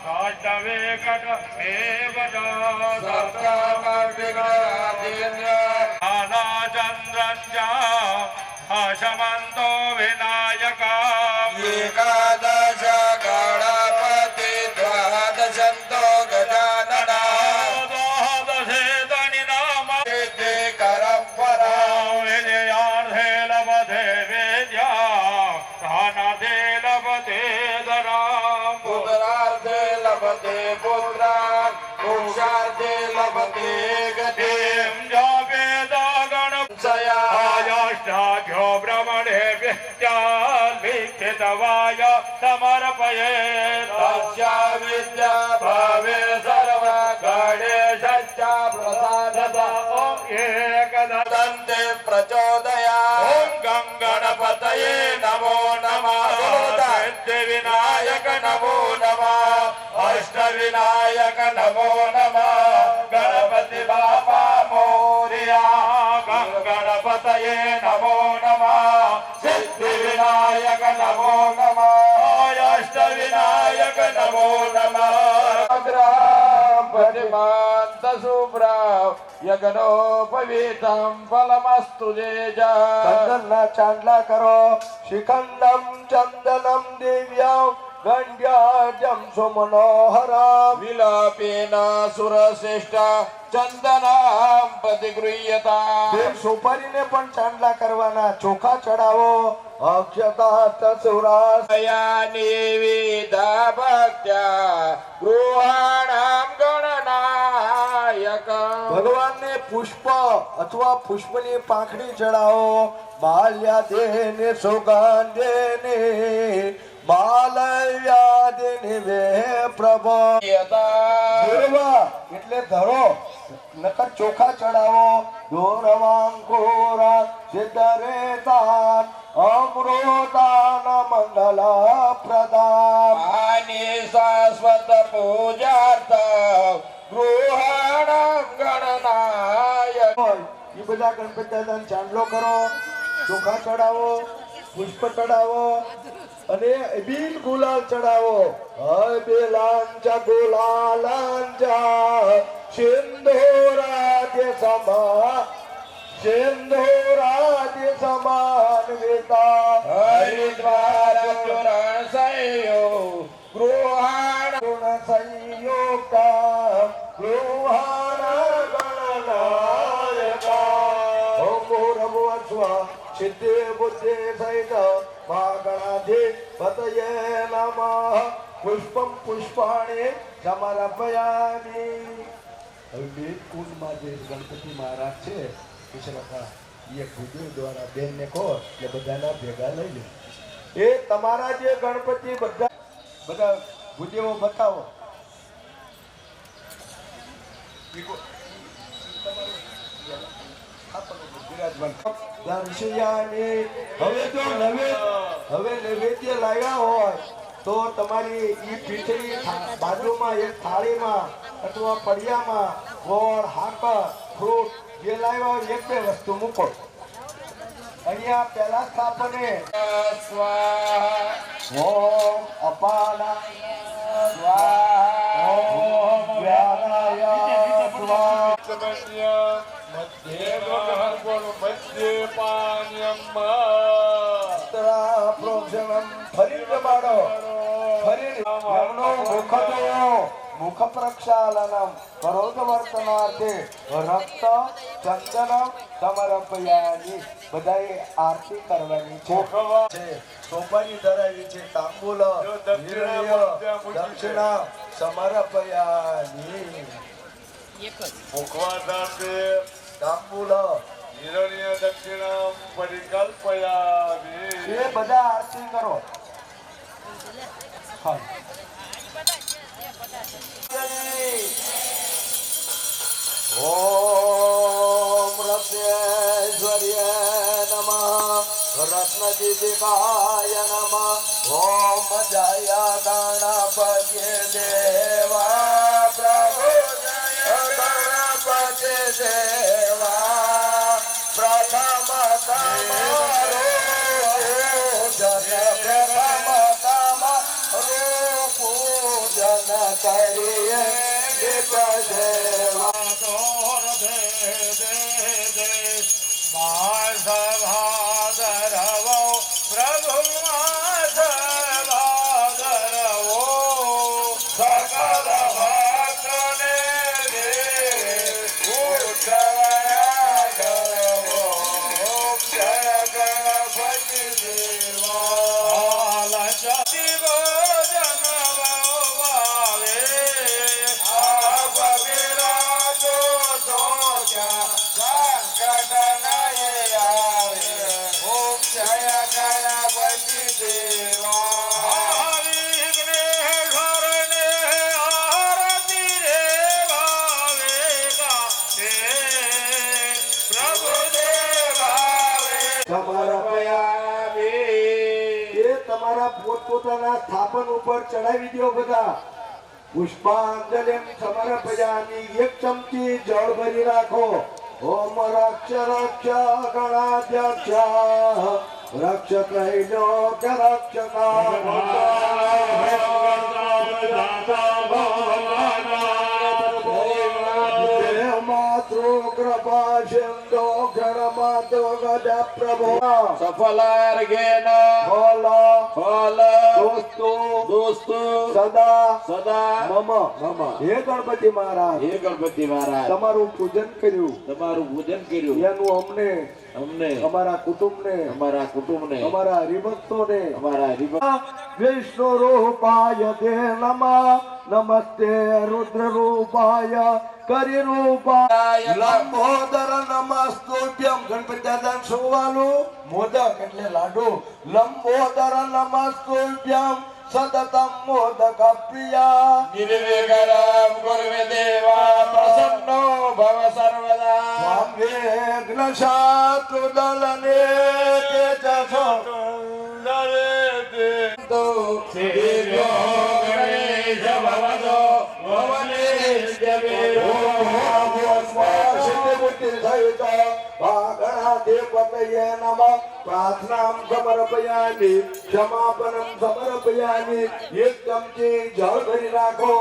ષષ્ઠવેકટ એવ ચ સપ્તમં વિઘ્નાધિન્ય આનાચંદ્રં ચ અશમંતો વિનાયકા એકાદશ ગણપતિ દ્વાદશંતો ગજાનના દ્વાદશેતાનિ નામ તે કરપરા વિજયાર્થે લભતે વિદ્યા ધનાર્થે લભતે ધનમ પુત્રાર્થે લભતે પુત્રાન પુરુષાર્થે લભતે ગતિમ જાપેદ ગણપસયાષ્ટાભ્યો બ્રહ્મણે વિદ્યાલ્વિખિતવાય સમર્પયે તસ્યા વિદ્યા ભાવે સર્વ ગણેશશ્ચ પ્રસાદતા ઓમ એકદંતે પ્રચોદયા ઓમ ગં ગણપતયે નમો નમઃ સિદ્ધિ વિનાયક નમો નમઃ અષ્ટ વિનાયક નમો નમઃ ગણપતિ બાપા મોરિયા ગં ગણપતયે નમો નમઃ સિદ્ધિ વિનાયક નમો નમઃ અષ્ટ વિનાયક નમો નમઃ પ્રતિમાંત શુભ્રાવ યજ્ઞોપવીતમ ફલમસ્તુ ચંદનના ચાંદલા કરો. શિખંડમ ચંદનમ દિવ્યમ ગંડ્યાજમ સુમનોહરમ વિલાપેન સુરશ્રેષ્ઠ ચંદનામ પ્રતિગૃહ્યતા. બે સોપારીને પણ ચાંદલા કરવાના. ચોખા ચડાવો. અક્ષતા સુરા યાની વિધા ભક્ત્યા ગૃહાણામ ગણનાયક. ભગવાનને પુષ્પ અથવા પુષ્પની પાંખડી ચડાવો. માલ્યાદેને સુગંધેને માલવ્યાદેને વે પ્રભો. ધોરવા એટલે ધરો, નકર ચોખા ચડાવો. ધોરવાંકુરા સિદ્ધરેતાન અમૃતાન મંગલ પ્રદાન. આની શાશ્વત પૂજાર્થ ગૃહાણામ ગણનાયક. એ બધા ગણપતિ દાદાને ચાંદલો કરો, ચોખા ચડાવો, પુષ્પ ચડાવો અને બીલ ગુલાલ ચડાવો. હય બેલાંચા ગુલાલાંચા સિંધુરાજ્ય સમાન્વિતા. હરિદ્વાર ચૂરણ સંયો ગૃહાણ ગુણ સંયુક્તા ગૃહાણ ગણનાયકા. ઓમ ભૂર્ભુવઃ સિદ્ધિ બુદ્ધિ સહિત મહાગણાધિપતયે નમઃ. પુષ્પમ પુષ્પાણિ સમર્પયામિ. હવે બે કુંડમાં જે ગણપતિ મહારાજ છે એ ગુરુ દ્વારા બેનને કહો એટલે બધાના ભેગા લઈ લે. એ તમારા જે ગણપતિ બધા ગુદેવો બતાવો. દર્શયામિ. હવે જો નૈવેદ્ય લાવ્યા હોય તો તમારી ઈ પીઠની બાજુમાં એક થાળીમાં અથવા પડિયામાં ગોળ હાકર ફ્રૂટ જે લાવ્યા હોય એક બે વસ્તુ મૂકો. અહીંયા પહેલા સ્થાપને સ્વાહા ઓમ અપાનાય સ્વાહા ઓમ વ્યાનાય સ્વાહા સમન્ય મધ્યે પાન્યમ પ્રોક્ષણમ ફરી જમાડો ફરી એમનો મુખ ધોવો મુખ પ્રક્ષાલનમ કરોદ વર્તનાર્થે રક્ત ચંદનમ સમર્પયામિ. બધાએ આરતી કરવાની છે. સોપારી ધરાવી છે. તાંબૂલ દક્ષિણા સમર્પયામિ. મુખવાદાસે તાંબૂલ હિરણ્ય દક્ષિણામ પરિકલ્પયામિ. એ બધા આરતી કરો. હા. ઓમ રત્નેશ્વર્ય નમઃ રત્નદીપિકાય નમઃ ઓમ જય ગણપતિ દેવા પ્રભુ જય ગણપતિ દેવા પ્રથમ તમારો પૂજન કરીએ દેવા. તમારા પોતપોતાના સ્થાપન ઉપર ચડાવી દો. બધા પુષ્પાંજલિ સમર્પયામિ. એક ચમચી જળ ભરી રાખો. ઓમ રક્ષ રક્ષ ગણાધ્યક્ષ રક્ષ કહીનો કે માતૃ કૃપા સિંધો ગણમાતો ગદા પ્રભો સફલાર્ઘેન બોલો ફલ દોસ્તો સદા સદા મમ હે ગણપતિ મહારાજ, હે ગણપતિ મહારાજ, તમારું પૂજન કર્યું, તમારું પૂજન કર્યું, એનું અમને અમારા કુટુંબને અમારા હરિભક્તોને વિષ્ણુ રૂપાય તે નમઃ નમસ્તે રુદ્ર રૂપાય કરી રૂપાય લંબોદર નમસ્તુભ્યમ. ગણપતિ દાદા સોવાલું મોદક એટલે લાડુ. લંબોદર નમસ્તુભ્યમ સતતમ મોદક પ્રિયા નિર્વિઘ્નમ કુર્વે દેવા પ્રસન્નો ભવ સર્વદા. વિઘ્ન શાસ્ત્ર દલને તેજસો પ્રાર્થના સમર્પયામિ ક્ષમાપનમ સમર્પયામિ. એક ચમચી જળ ભરી રાખો.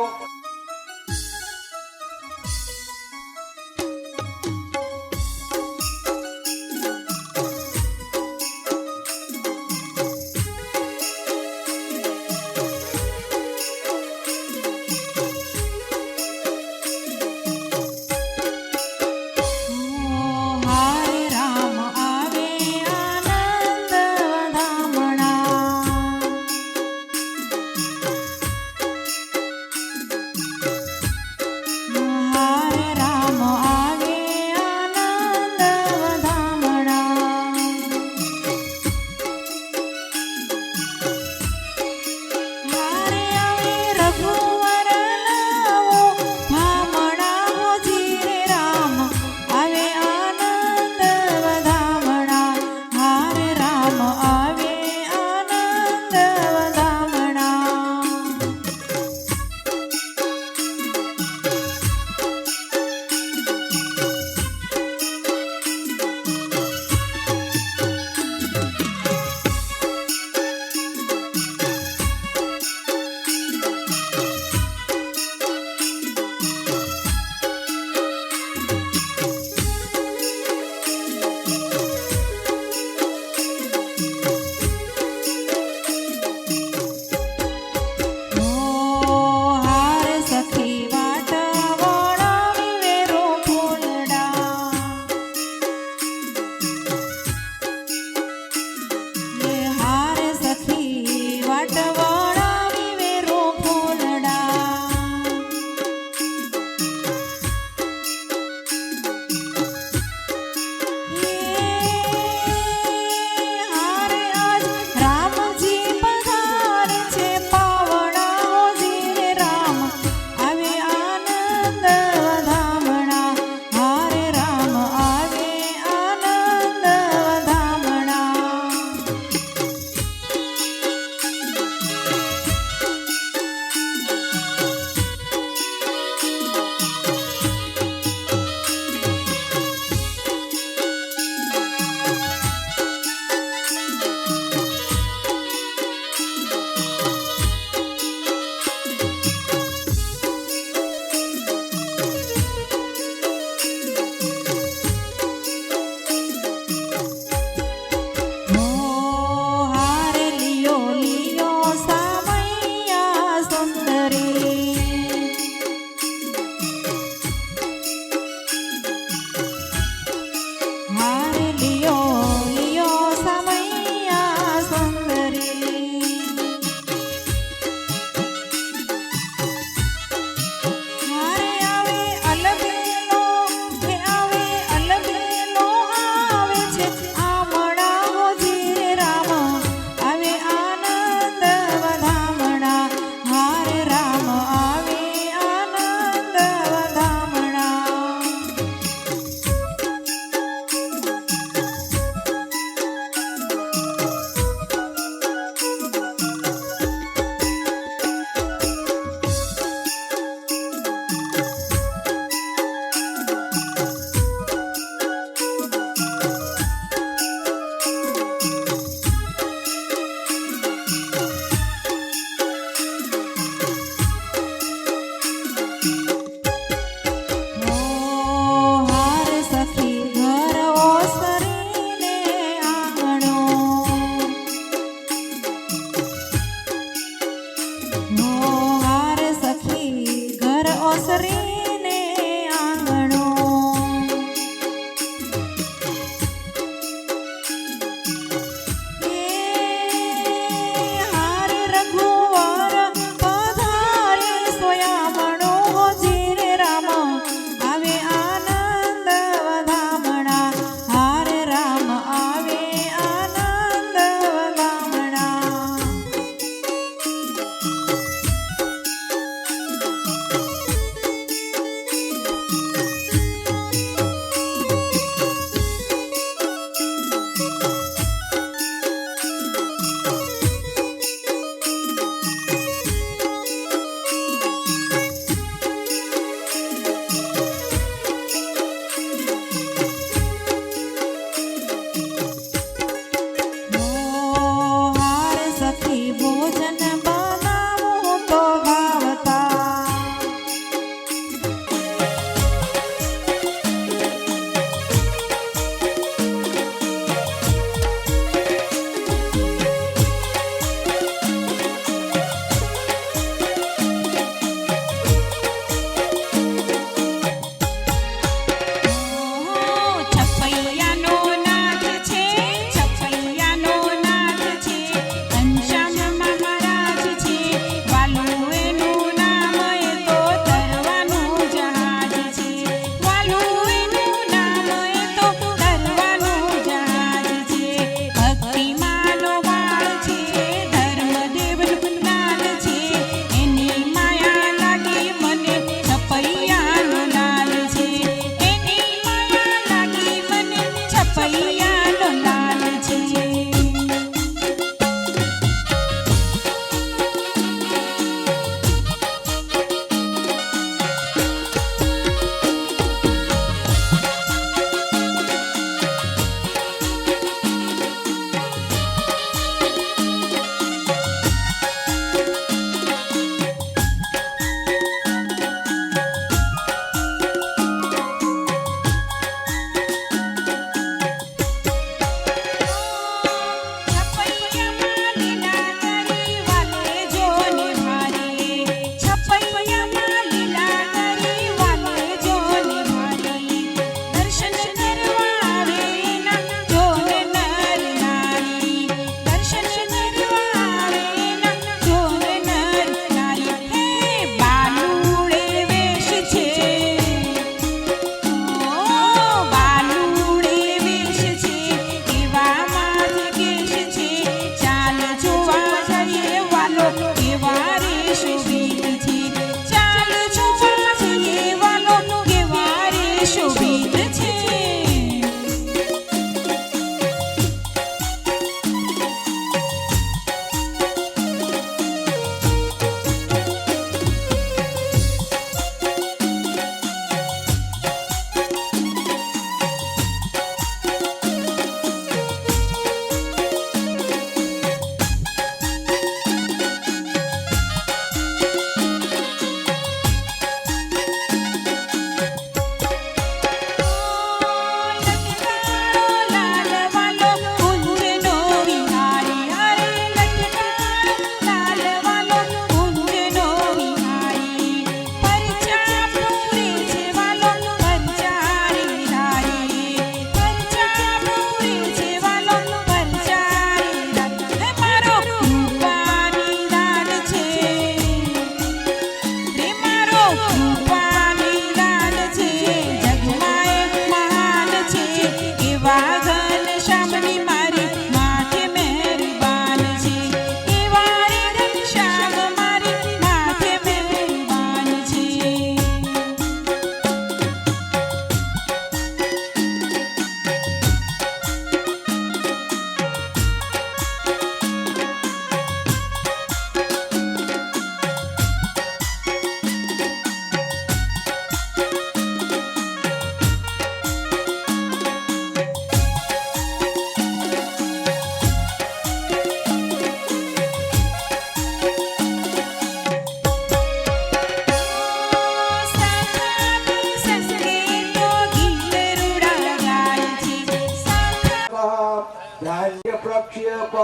धान्य प्रक्षेप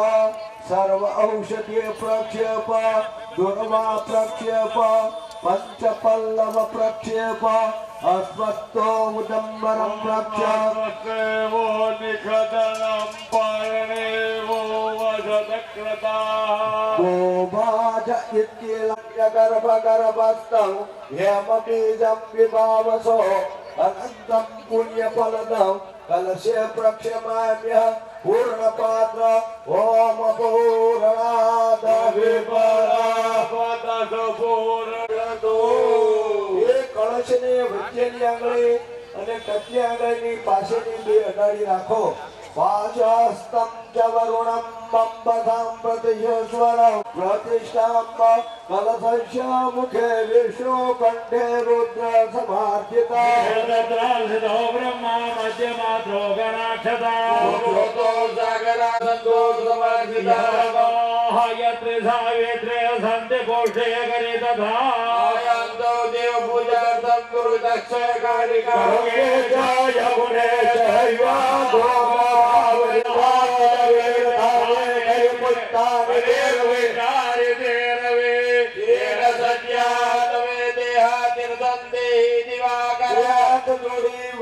सर्व औषधीय प्रक्षेप दुर्वा प्रक्षेप पंचपल्लव प्रक्षेप अस्मत्तो उदम्बरं प्रक्षेप देवो निखदनं पारणेवो वशदक्रता गोभाज इत्येलस्य गर्भगर्भस्थं हेमबीजं विभावसो अनन्तं पुण्यफलदं कलशे प्रक्षमाम्यः पूर्णपात्र ओम पूर्णाद विपरापद पूर्णतो એ કળશને વચ્ચેની આંગળી અને ટચલી આંગળીની પાસેની બે અડાડી રાખો પાશસ્તમ ચ વરુણમ બંબધામ પ્રતિશ્વરમ પ્રતિષ્ઠામ કલશસ્ય મુખે વિષ્ણુ કંઠે રુદ્ર સમાર્પિતા वेदत्रासितो ब्रह्मा मध्यमात्रो गणाक्षता ભૂતો સાગરા સંતોષ સમાર્પિતા यत्रे सावित्रे सन्ति पोषे गणे तथा આયંતો દેવ પૂજાર્થમ ગુરુ દક્ષ કાલિકા करोगे जय गुणे चैवा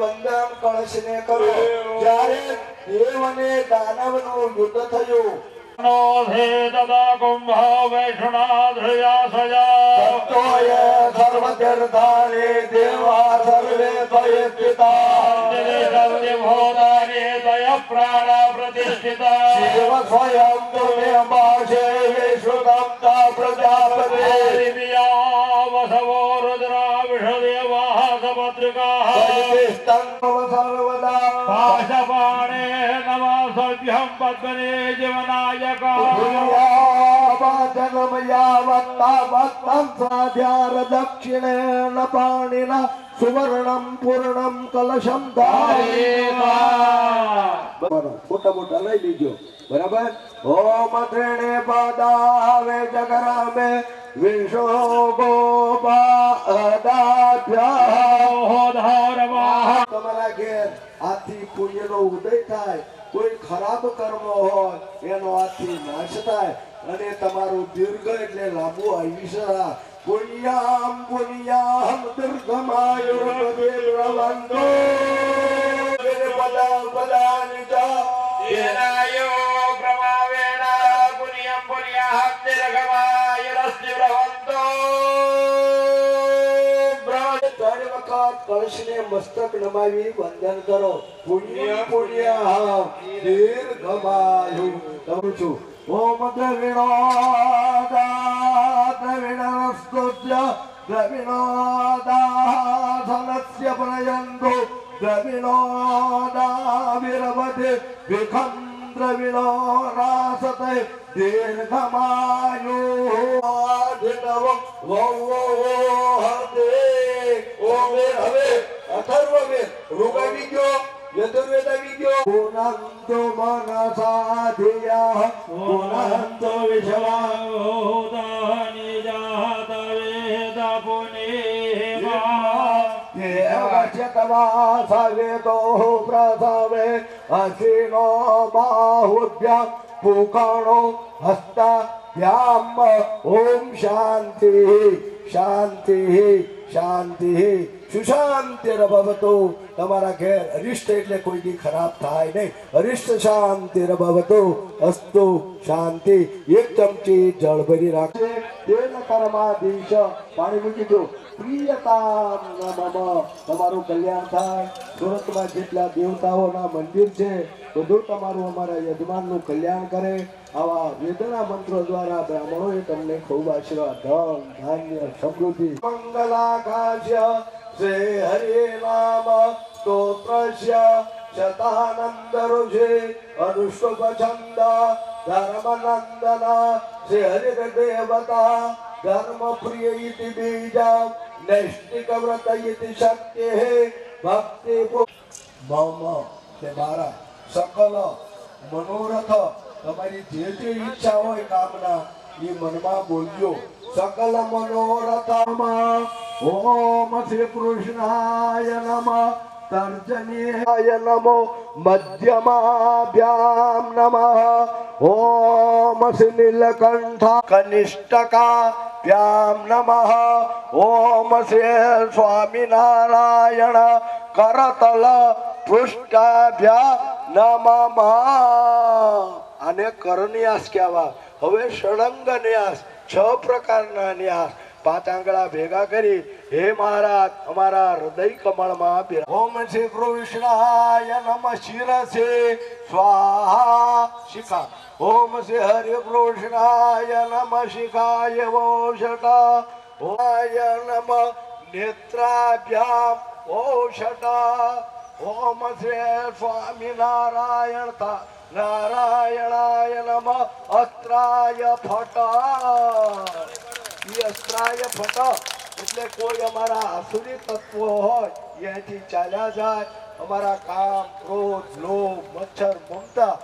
વંદન કળશને કરો જ્યારે દેવ અને દાનવનું યુદ્ધ થયું नो हे तदा कुम्भो वैष्णवाधया सजा તત્વય સર્વતીર્થાનિ દેવા સર્વે ભયસ્थिता सर्वभूतानि तय प्राण प्रतिष्ठिता શિવ સ્વયં પુણ્યમાશે વિશ્રુતમ તા પ્રજાપતે वसवो रुद्रा विषदेवाः सपत्रिकाः પરિતિષ્ઠં સર્વદા पाशपाणे नमस्भ्यं पद्मने जीवनायका જન્મયાવત્તાવત્તં સ્વાધ્યાર દક્ષિણેન પાણિના સુવર્ણમ પૂર્ણમ કલશમ મોટા મોટા લઈ લીજો બરાબર ઓમ ત્રણે પદાવે જગરામે વિશો ગોપાદાભ્યા તમારા ઘેર આથી પુણ્યનો ઉદય થાય કોઈ ખરાબ કર્મ હોય એનો આથી નાશ થાય અને તમારું દીર્ઘ એટલે લાંબુ આયુષ્ય પુણ્યામ પુણ્યામ દીર્ઘમાયુર્ભવેન્દ્રવંદો પદા પદાનિ ચ येनायो प्रभावेण पुण्यं पुण्याहं दीर्घमायुरस्ति भ्रवन्तो ત્રણ વખત કળશને મસ્તક નમાવી વંદન કરો પુણ્ય પુણ્ય દીર્ઘમાયુ કરું છું ઓમ દ્રવિણોદાસ્તુત્ય દ્રવિણોદાસનસ્ય પ્રયન્તો દ્રવિણોદાવિરવતે વિખં દ્રવિણોરાસતે દીર્ઘમાયુ આધિનવ વો હદે ઓમ હવે અથર્વવેદ ઋગ આવી ગયો યજુર્વેદ આવી ગયો પુનંતો મનસાધિયા પુનંતો વિશ્વાભૂતાનિ જાત વેદ પુનેમા દેવશ્યતવા સવેતો પ્રથમે અસીનો બાહુભ્યામ પુકાણો હસ્તાભ્યામ ઓમ શાંતિ શાંતિ શાંતિ સુશાંતિર્ભવતુ તમારા ઘેર અરિષ્ટ એટલે કોઈ દી ખરાબ થાય નહીં અરિષ્ટ શાંતિર્ભવતુ અસ્તુ શાંતિ એક ચમચી જળ ભરી રાખશે તેલ પરમાધીશ પાણી મૂકી દો પ્રિયતામ નમઃ તમારું કલ્યાણ થાય સુરતમાં જેટલા દેવતાઓના મંદિર છે બધું તમારું અમારા યજમાનનું કલ્યાણ કરે આવા વેદના મંત્રો દ્વારા બ્રાહ્મણોએ તમને ખૂબ આશીર્વાદ ધન ધાન્ય સમૃદ્ધિ મંગલાકાશ્ય શ્રી હરિ નામ સ્તોત્રસ્ય શતાનંદ ઋષિ અનુષ્ટુપ છંદ ધર્મનંદન શ્રી હરિ દેવતા ધર્મ પ્રિય ઇતિ બીજમ નૈષ્ટિક વ્રત ઇતિ શક્તિ ભક્તિ મમ તે મારા સકલ મનોરથ તમારી જે ઈચ્છા હોય કામના એ મનમાં બોલજો સકલ મનોરથમાં ઓમ શ્રી કૃષ્ણાય નમઃ તર્જનીય નમો મધ્યમાભ્યામ નમઃ ઓમ શ્રી નીલકંઠા કનિષ્ઠકાભ્યામ નમઃ ઓમ શ્રી સ્વામિનારાયણ કરતલ પૃષ્ઠાભ્યામ નમઃ. આને કરન્યાસ કહેવા. હવે ષડંગ ન્યાસ, 6 પ્રકારના ન્યાસ, 5 આંગળા ભેગા કરી હે મહારાજ અમારા હૃદય કમળમાં ઓમ શ્રી કૃષ્ણાય નમઃ શિરસે સ્વાહા શિખા. ઓમ શ્રી હરિ કૃષ્ણાય નમઃ શિખાય વોષટા. ઓય નમઃ નેત્રાભ્યામ ઓષટા. ઓમ શ્રી સ્વામિનારાયણ નારાયણાય નમઃ અસ્ત્રાય ફટ. એ અસ્ત્રાય ફટ એટલે કોઈ અમારા આસુરી તત્વો હોય એથી ચાલ્યા જાય. અમારા કામ, ક્રોધ, લોભ, મચ્છર, મમતા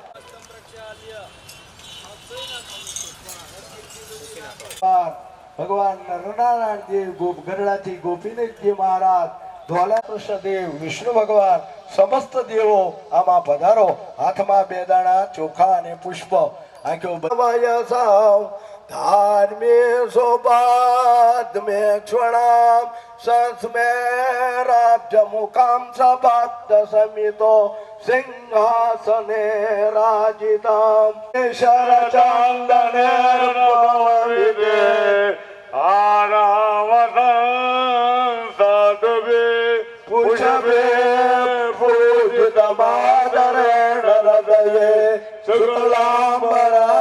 ભગવાન નરનારાયણ દેવ ગરડાથી ગોપીનાથજી મહારાજ, ધોલા કૃષ્ણદેવ, વિષ્ણુ ભગવાન, સમસ્ત દેવો આમાં પધારો. હાથમાં 2 દાણા ચોખા અને પુષ્પ. આંખો બવાય સાવ ધાર્મે સોબાદ મે ક્ષણામ સંસ્મેરાબ્જ મુકામ સબાદ સમિતો સિંહાસને રાજિતામ શરચાંદને પવવિદે આરાવતં સાધવે પુષ્પે પૂજિતમાદરેણ હૃદયે શુક્લાંબરા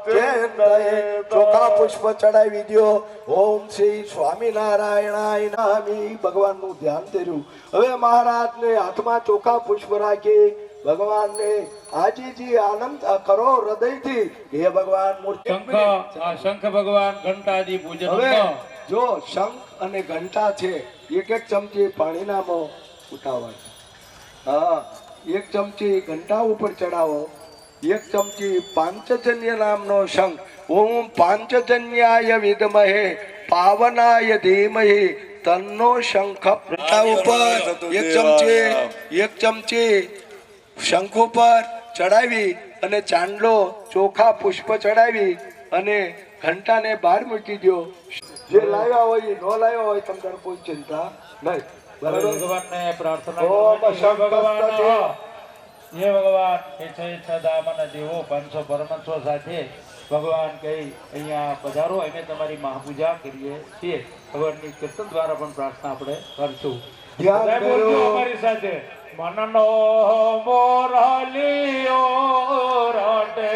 ચેન્દયે. ચોખા પુષ્પ ચડાવી દ્યો. ઓમ શ્રી સ્વામિનારાયણાય નામી. ભગવાનનું ધ્યાન ધર્યું. હવે મહારાજને હાથમાં ચોખા પુષ્પ રાખી ભગવાનને આજીજી આનંદ કરો હૃદયથી. હે ભગવાન મૂર્તિ શંખ ભગવાન ઘંટાદી પૂજન. હવે જો શંખ અને ઘંટા છે, 1 ચમચી પાણીનામાં ઉતાવળ. હા, 1 ચમચી ઘંટા ઉપર ચડાવો. 1 ચમચી પાંચજન્ય નામનો શંખ. ઓમ પાંચજન્યાય વિદ્મહે પાવનાય ધીમહિ તન્નો શંખ. ઘંટા ઉપર 1 ચમચી શંખ ઉપર ચડાવી અને ચાંદલો ચોખા પુષ્પ ચડાવી અને ઘંટાને બહાર મૂકી દો. જે લાવ્યા હોય એ ન લાવ્યા હોય તમને કોઈ ચિંતા નહીં. ભગવાનને પ્રાર્થના ઓમ ભગવાન શંખ હે ભગવાન ઈચ્છા દામના દેવો 500 પરમહંસો સાથે ભગવાન કહી અહીંયા પધારો. અમે તમારી મહાપૂજા કરીએ છીએ. ભગવાનની કીર્તન દ્વારા પણ પ્રાર્થના આપણે કરશું. ધ્યાન જય બોલજો કરો. અમારી સાથે. મનનો મોરલિયો રટે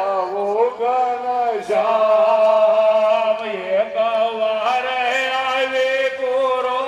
આવો ઘનશ્યામ એક વારે આવે પૂરો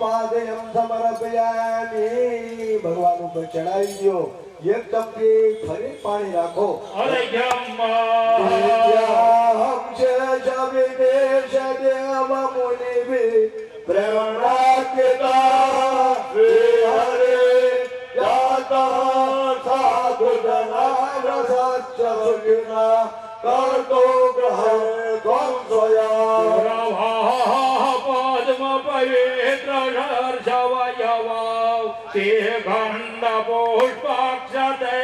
પાદયમ સમર્પયામિ. ભગવાન ઉપર ચડાવી દો. 1 ચમચી ફરી પાણી રાખો. કરતો ગ્રહ ત્વં ખંડ પુષ્પાક્ષતે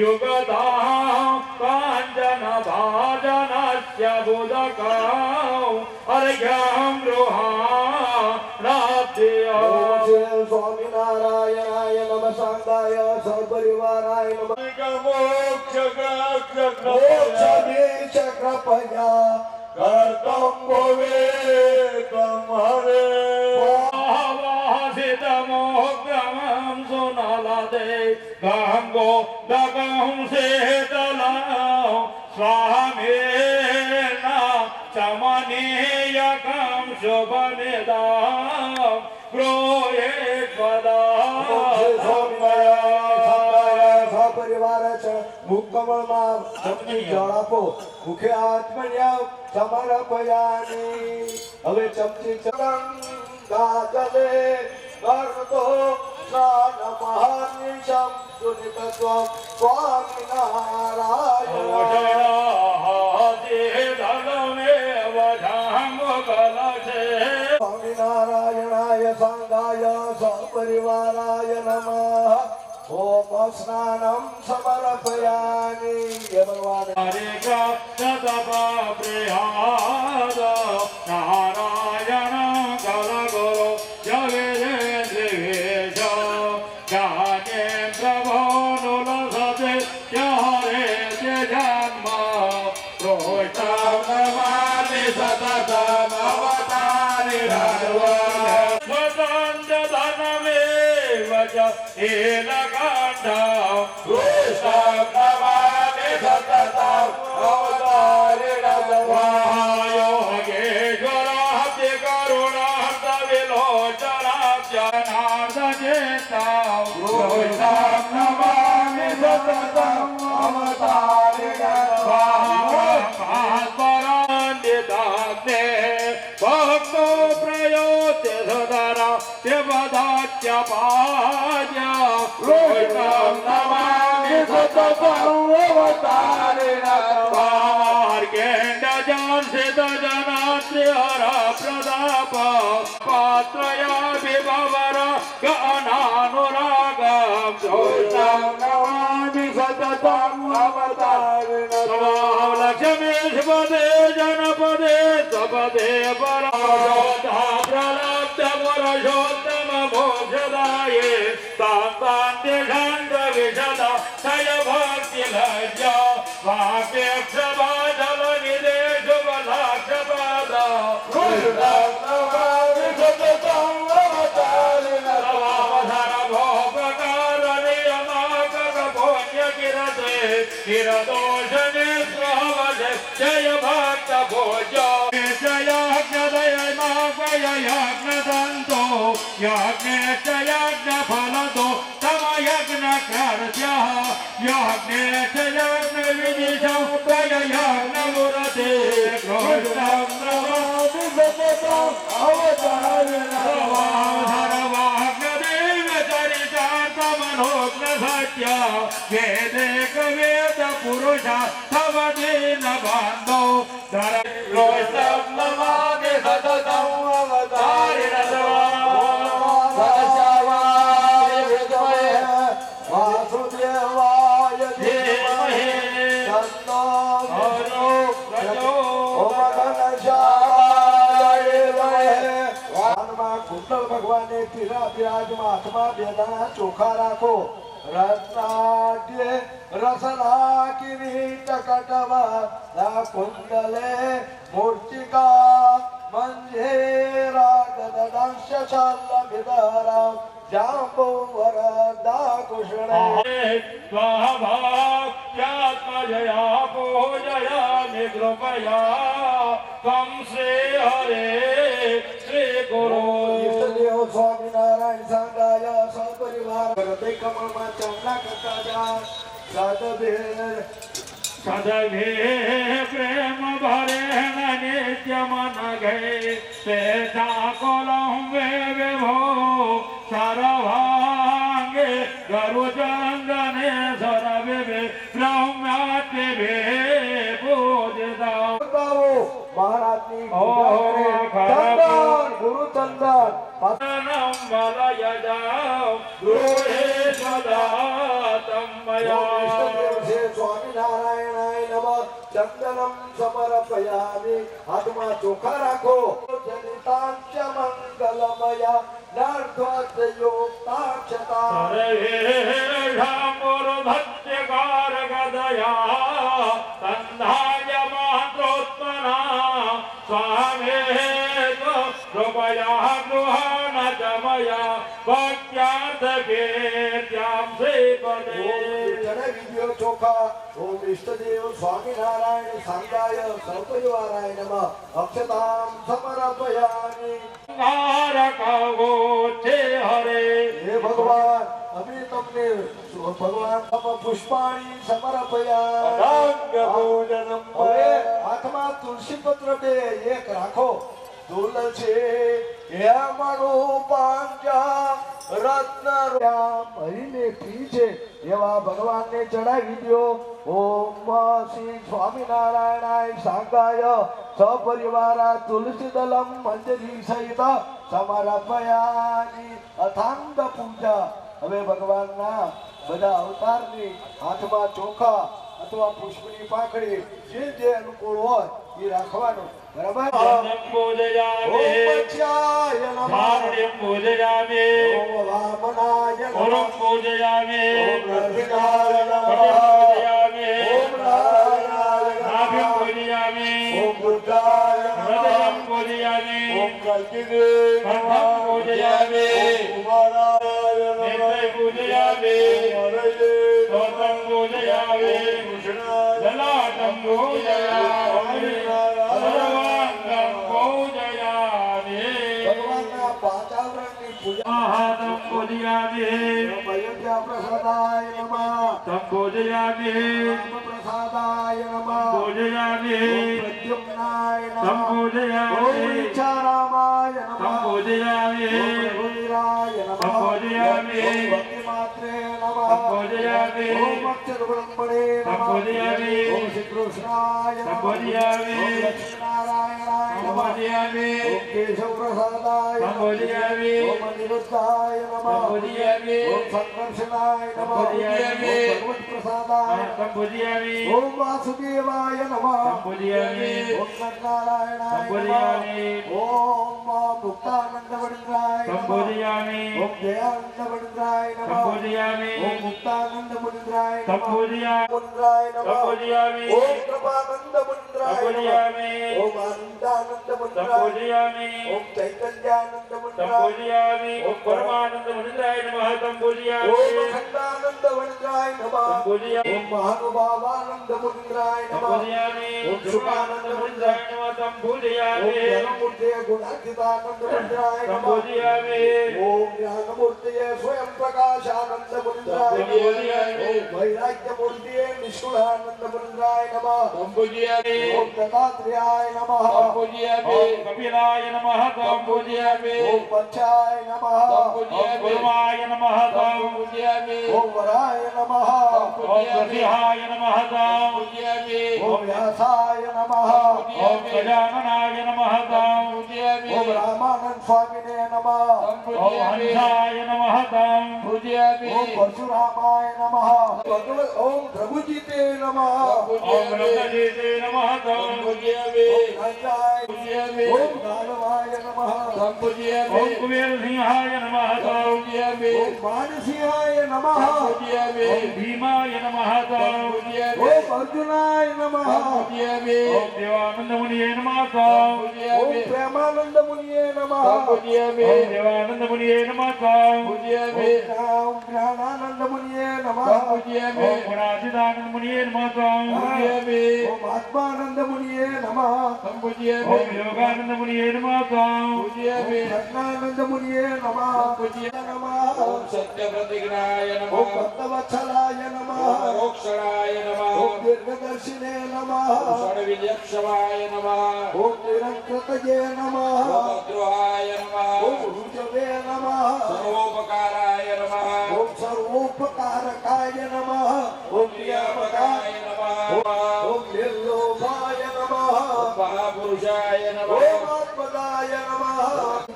યુગદા કાંચન ભાજનસ્ય બુદકૌ અર્ઘ્યં ગૃહાણાદ્ય. સ્વામિનારાયણાય નમઃ શાંતાય સપરિવારાય નમઃ. મોક્ષ ચક્રપયા कर्तम भवे तम हरे वासितमोग्रमं सुनलदे गंगो दगं सेतलं स्वामेन चमनीयकं शुभनिदां ग्रोये મુકમળમાં જમની જળ આપો મુખે આત્મન્યા સમર્પયામી હવે ચમચી ચરંગા જલે કરતો સ્નાન મહાનિશમ સુનિતત્વમ સ્વામિનારાયણાય સંગાય સપરિવારાય નમઃ ओम स्नानं समर्पयामि ये भगवान नारायण कलगुरु जगेन्द्रेश ज्ञानेन्द्र भानुलसते हरे जन्म रोषमानि सततमवतारि धनमेव च भक्तो प्रयोते सदरा शिवदाच्यपाद्या रोहितं नमामि सततं अवतारिणं मार्गेण्डजांसितजनात्रिहर प्रदाप पात्रया विभवर गणानुरागं रोहितं नमामि सततं अवतारिणं लक्ष्मी शिवदे जनपदे सपदे पराजोधा प्रलब्ध पुरुषोत्तम मोक्षदाये तान्तान्त्य शान्त विशदा क्षय भक्ति लज्जा वाक्यक्ष बाधल निदेश बलाक्षपाद भोपकार नियमाकग पुण्य किरते किरदोषणे स्वहवश जय भक्त भोज यज्ञदयमापयज्ञदन्तो यज्ञेश यज्ञफलतो तम यज्ञकर्त्यः यज्ञेश यज्ञविदिशं तय यज्ञमुरते कृष्णं नमामि सततं अवतारिणं वेदेक वेद पुरुष तव दीन बान्धो धर रोषं नमामि सततं अवतारिणं वासवाय विद्महे वासुदेवाय धीमहि तन्नो ओम घनश्यामाय विद्महे વાનમાં કુંડલ ભગવાને પીરા બિરાજમાં હાથમાં બેદાણા ચોખા રાખો રત્નાઢ્ય રસના કિરીટ કટવા કુંડલે મૂર્તિકા મંજેરા ગદદાંશ ચાલ વિદરા જાંબો વરદા કુશણે स्वाभाव्यात्मजया पूजया निकृपया त्वं श्री हरे श्री गुरु ઇષ્ટદેવ સ્વામિનારાયણ સંગાય સપરિવાર હૃદય કમળમાં ચાંદલા કરતા જા સદભેર सदभे प्रेम भरे नित्य मन गए पेशा कोलम वे विभो सर्वांगे गरु चंदने सरवे ब्रह्मात्य भे पूजिता મહારાજની પૂજા કરે ચંદન ગુરુ ચંદન नम बलय जाओ गुरुहे सदा तमया ઇષ્ટદેવ છે સ્વામિનારાયણાય નમઃ ચંદનમ સમર્પયામિ હાથમાં ચોખા રાખો જનિતાંચ મંગલમયા નર્ધ્વયોક્તાક્ષતા भक्त्यकार गदया संधाय मात्रोत्मना મયા ગૃહાન જમયા ભક્ત્યાર્થકે ત્યામ સે પદે ચડાવી દ્યો ચોખા. ઓમ ઇષ્ટદેવ સ્વામિનારાયણ સાંગાય સર્વપરિવારાય નમઃ. અક્ષતામ સમર્પયામિ. કારકો છે હરે હે ભગવાન, અમે તમને ભગવાન તમ પુષ્પાણી સમર્પયામિ. હવે હાથમાં તુલસી પત્ર બે એક રાખો. તુલસી હે મણો પાંચા રત્ન મહિને પી છે એવા ભગવાનને ચડાવી દો. ઓમ શ્રી સ્વામિનારાયણાય સાંગાય સપરિવારા તુલસી દલમ મંજરી સહિત સમર્પયામિ. અથાંગ પૂજા. હવે ભગવાનના બધા અવતારની હાથમાં ચોખા અથવા પુષ્પની પાંખડી જે અનુકૂળ હોય એ રાખવાનું. બરાબર. પૂજયામે ઓમ પંચાય નમઃ. ધારણ્યમ પૂજયામે ઓમ વામનાય નમઃ. ઓમ પૂજયામે ઓમ નરસિંહાય નમઃ. પૂજયામે ઓમ નારાયણાય નાભિમ નમઃ. પૂજયામે ઓમ બુદ્ધાય હૃદયમ નમઃ. પૂજયામે ઓમ કલ્કિતે કંઠમ પૂજયામે ઓમ કુમારાય નમઃ. નેત્રે પૂજયામે ઓમ હરયે સ્તોત્રમ પૂજયામે કૃષ્ણાય લલાટમ પૂજયામે સર્વાંગમ પૂજયામે ભગવાનના પાંચ આવરણની પૂજા. મહાતમ પૂજયામે અયોધ્યા પ્રસાદાય નમઃ. તમ પૂજયામે રામ પ્રસાદાય નમઃ. પૂજયામે પ્રદ્યુમ્નાય તમ નમઃ. ઓમ પૂજયામે ઈચ્છારામાય તમ નમઃ. પૂજયામે ઓમ રઘુવીરાય નમઃ. તમ પૂજયામે ઓમ ભક્તિમાત્રે નમઃ. તમ પૂજયામે ઓમ અક્ષરબ્રહ્મણે તમ નમઃ. પૂજયામે ઓમ શ્રી કૃષ્ણાય તમ નમઃ. પૂજયામે ઓમ લક્ષ્મીનારાયણાય તમ નમઃ. પૂજયામે ઓમ કેશવ પ્રસાદાય તમ નમઃ. પૂજયામે ઓમ અનિરુદ્ધાય તમ નમઃ. પૂજયામે ઓમ સંકર્ષણાય નમઃ. તમ પૂજયામે. ઓમ ભગવત પ્રસાદાય તમ પૂજયામે ઓમ વાસુદેવાય નમઃ. તમ પૂજયામે ઓમ નરનારાયણાય તમ પૂજયામે નમઃ. ઓમ મુક્તાનંદ વડિન્દ્રાય તમ નમઃ. પૂજયામે ઓમ દયાનંદ વડિન્દ્રાય તમ નમઃ. પૂજયામે ઓમ મુક્તાનંદ વડિન્દ્રાય તમ નમઃ. પૂજયામે વડિન્દ્રાય તમ નમઃ. પૂજયામે ઓમ કૃપાનંદ તમ વડિન્દ્રાય નમઃ. પૂજયામે ઓમ આનંદાનંદ તમ વડિન્દ્રાય. પૂજયામે ઓમ ચૈતન્યાનંદ તમ વડિન્દ્રાય. પૂજયામે ઓમ પરમાનંદ વનિંદ્રાય નમઃ તમ ઓમ પૂજયામે અખંડાનંદ વડિન્દ્રાય તમ નમઃ. પૂજયામે ઓમ મહાનુભાવાનંદ વડિન્દ્રાય તમ નમઃ. પૂજયામે ઓમ સુખાનંદ વનિંદ્રાય નમઃ તમ પૂજયામે જ્ઞાનમૂર્તયે ગુણાતીતાનંદ વડિન્દ્રાય તમ નમઃ. પૂજયામે ઓમ જ્ઞાનમૂર્તયે સ્વયં પ્રકાશાનંદ તમ વડિન્દ્રાય પૂજયામે ઓમ વૈરાગ્યમૂર્તયે નિષ્કુળાનંદ વડિન્દ્રાય નમઃ. તમ પૂજયામે ઓમ દત્તાત્રેયાય તમ નમઃ. પૂજયામે ઓમ કપિલાય નમઃ તમ પૂજયામે ઓમ પંચાય તમ નમઃ. પૂજયામે ઓમ ગુરુવાય નમઃ તમ પૂજયામે ઓમ વરાય નમઃ. ઓમ પ્રતિહાય નમઃ તમ પૂજયામે ઓમ વ્યાસાય નમઃ. ઓમ ગજાનનાય નમઃ તમ પૂજયામે ઓમ રામાનંદ સ્વામીને નમઃ. ઓમ હંસાય નમઃ તમ પૂજયામે ઓમ પરશુરામાય નમઃ. ભગવત ઓમ પ્રભુજીતે નમઃ. ઓમ રત્નજીતે નમઃ તમ પૂજયામે ઓમ નાચાય. ઓમ દાનવાય નમઃ. તમ પૂજયામે ઓમ કુબેરસિંહાય નમઃ તમ પૂજયામે ઓમ માનસિંહાય નમઃ. પૂજયામે ઓમ ભીમાય નમઃ તમ પૂજયામે ઓમ અર્જુનાય નમઃ. પૂજયામે ઓમ દેવાનંદ મુનિએ નમઃ તમ ઓમ પૂજયામે પ્રેમાનંદ મુનિએ નમઃ. પૂજયામે ઓમ દેવાનંદ મુનિએ નમઃ તમ પૂજયામે ઓમ જ્ઞાનાનંદ મુનિએ નમઃ. પૂજયામે ઓમ ગુણાતીતાનંદ મુનિએ નમઃ તમ પૂજયામે ઓમ આત્માનંદ મુનિએ નમઃ. તમ પૂજયામે ઓમ યોગાનંદ મુનિએ નમઃ તમ પૂજયામે પ્રજ્ઞાનંદ મુનિએ નમઃ. નમઃ. ઓમ સત્ય પ્રતિજ્ઞાય નમઃ ઓમ ભક્તવત્સલાય નમઃ. મોક્ષણાય નમઃ ઓમ દીર્ઘદર્શિને નમઃ. ષડવિલક્ષમાય નમઃ ઓમ નિરંકૃતયે નમઃ. ભદ્રોહાય નમઃ ઓમ રુજવે નમઃ. સર્વોપકારાય નમઃ ઓમ સર્વોપકારકાય નમઃ. ઓમ ક્રિયાપકાય નમઃ ઓમ નિર્લોભાય નમઃ. મહાપુરુષાય નમઃ ઓમ આત્મદાય નમઃ.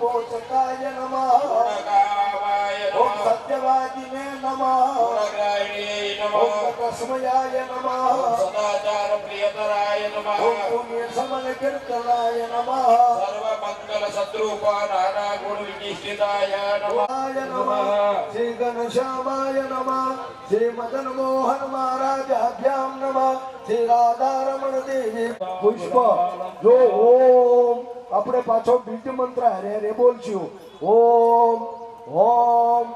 મોચકાય નમઃ. ગુણકામાય ઓમ નમઃ સત્યવાદિને નમઃ. ગુણગ્રાહિણે ઓમ નમઃ તસ્મયાય નમઃ. સદાચાર પ્રિયતરાય નમઃ ઓમ પુણ્ય સમન કીર્તનાય નમઃ. સર્વમંગલ શત્રુપ નાના ગુણ વિશિષ્ટાય નમઃ આય નમઃ. શ્રી ઘનશ્યામાય નમઃ. શ્રી મદન મોહન મહારાજાભ્યામ નમઃ. શ્રી રાધારમણ દેવી પુષ્પ જો ઓમ આપણે પાછો બીજ મંત્ર હરે હરે બોલશું. ઓમ ઓમ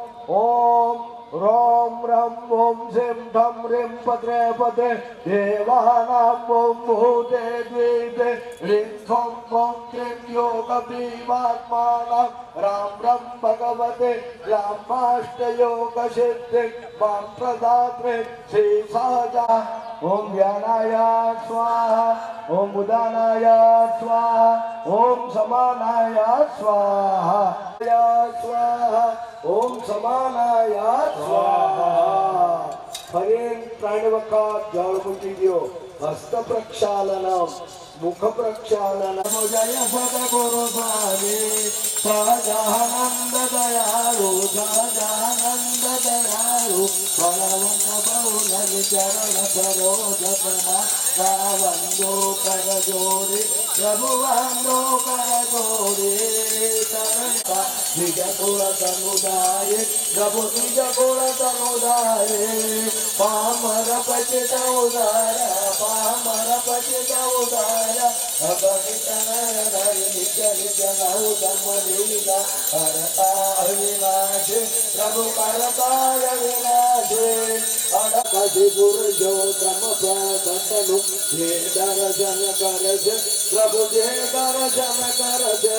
ઓમ રોમ રમ ઓમ ઝેમ ઢમ રેમ પત્રે પત્રે દેવાનામ ઓમ ભૂતે દ્વિતે રીમ થોમ કોમ ક્રીમ યોગ પીવાત્માનામ રામ રમ ભગવતે રામાષ્ટ યોગ સિદ્ધિ વામ પ્રદાત્રે શ્રી સહજા. ઓમ જ્ઞાનાય સ્વાહા ઓમ ઉદાનાય સ્વાહા ઓમ સમાનાય સ્વાહા સ્વાહા ઓમ સમાનાય સ્વાહા. ફરી 3 વખત જળ મૂકી દો. હસ્ત પ્રક્ષાલનમ મુખ પ્રક્ષાલનમ. જય સદગુરુ સ્વામી સહજાનંદ દયાળુ સહજાનંદ દયાળુ બળવંત બહુલન ચરણ સરોજ વંદો કર જોડી પ્રભુ વંદો કર જોડી તરતા નિજ કુળ સમુદાય પ્રભુ નિજ કુળ સમુદાય પામર પચિત ઉદાર પામર પચિત ઉદાર અગણિત નર નર નિત્ય નિત્ય ગૌતમ લીલા કરતા અવિનાશ પ્રભુ કરતા અવિનાશ અડકશી ગુરજો તમ પ્રગટનું જે દર્શન કરશે પ્રભુ જે દર્શન કરશે.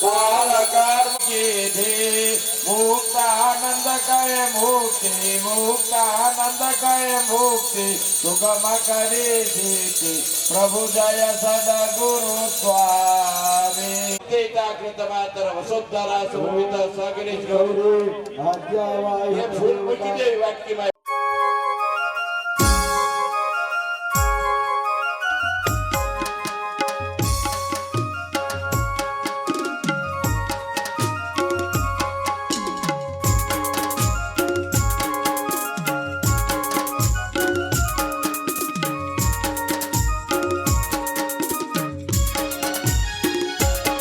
કાલ કર્મ કીધી મુક્તાનંદ કહે મુક્તિ મુક્તાનંદ કહે મુક્તિ સુગમ કરી દીધી પ્રભુ જય સદગુરુ સ્વામી. કૃતમાત્ર વસુંધરા સુમિત સગરી ગૌરી આદ્યાવાય ફૂલ મૂકી દેવી વાટકીમાં.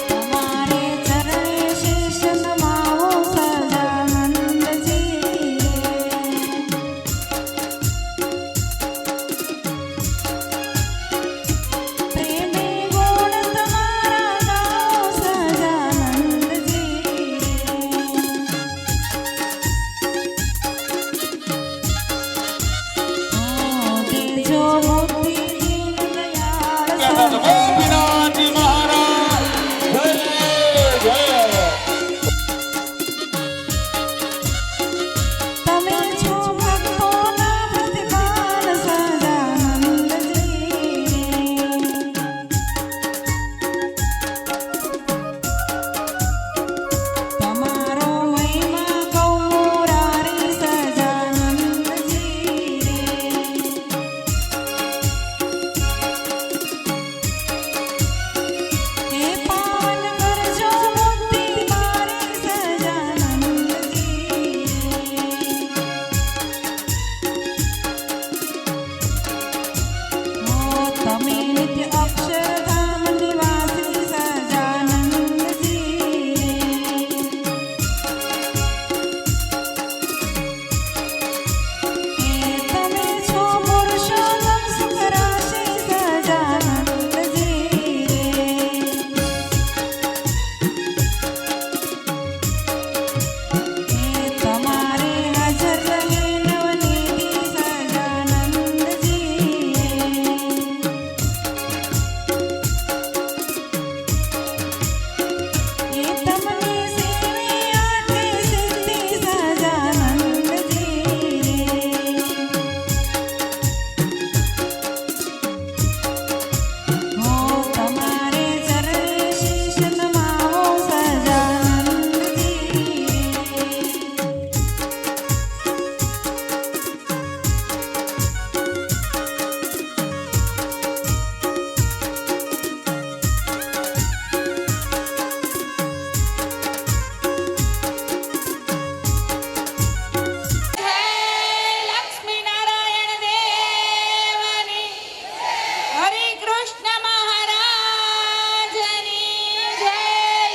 તમારે ચરણે શીશ નમાવો સદાનંદજી. પ્રેમે ગુણ તમારા ગાઓ સદાનંદજી. દેજો મુક્તિ દીન દયાળ ગોપીનાથજી મહારાજ જય જય. તમે છો ભક્તોના પ્રતિપાલ સદાનંદજી. તમારો મહિમા કહું મુરારી સદાનંદજી. હે પાવન કરજો મુક્તિ મારી સદાનંદજી. હો તમે નિત્ય અક્ષરધામ નિવાસી સદાનંદજી. હે તમે છો પુરુષોત્તમ સુખ રાશિ સદાનંદજી. તમારે હાજર રહે નવનીતિ સદાનંદજી. તમને સેવે આઠે સિદ્ધિ સદાનંદજી. હો તમારે ચરણે શીશ નમાવો સદાનંદજી. લક્ષ્મી નારાયણ દેવની હરે કૃષ્ણ મહારાજની જય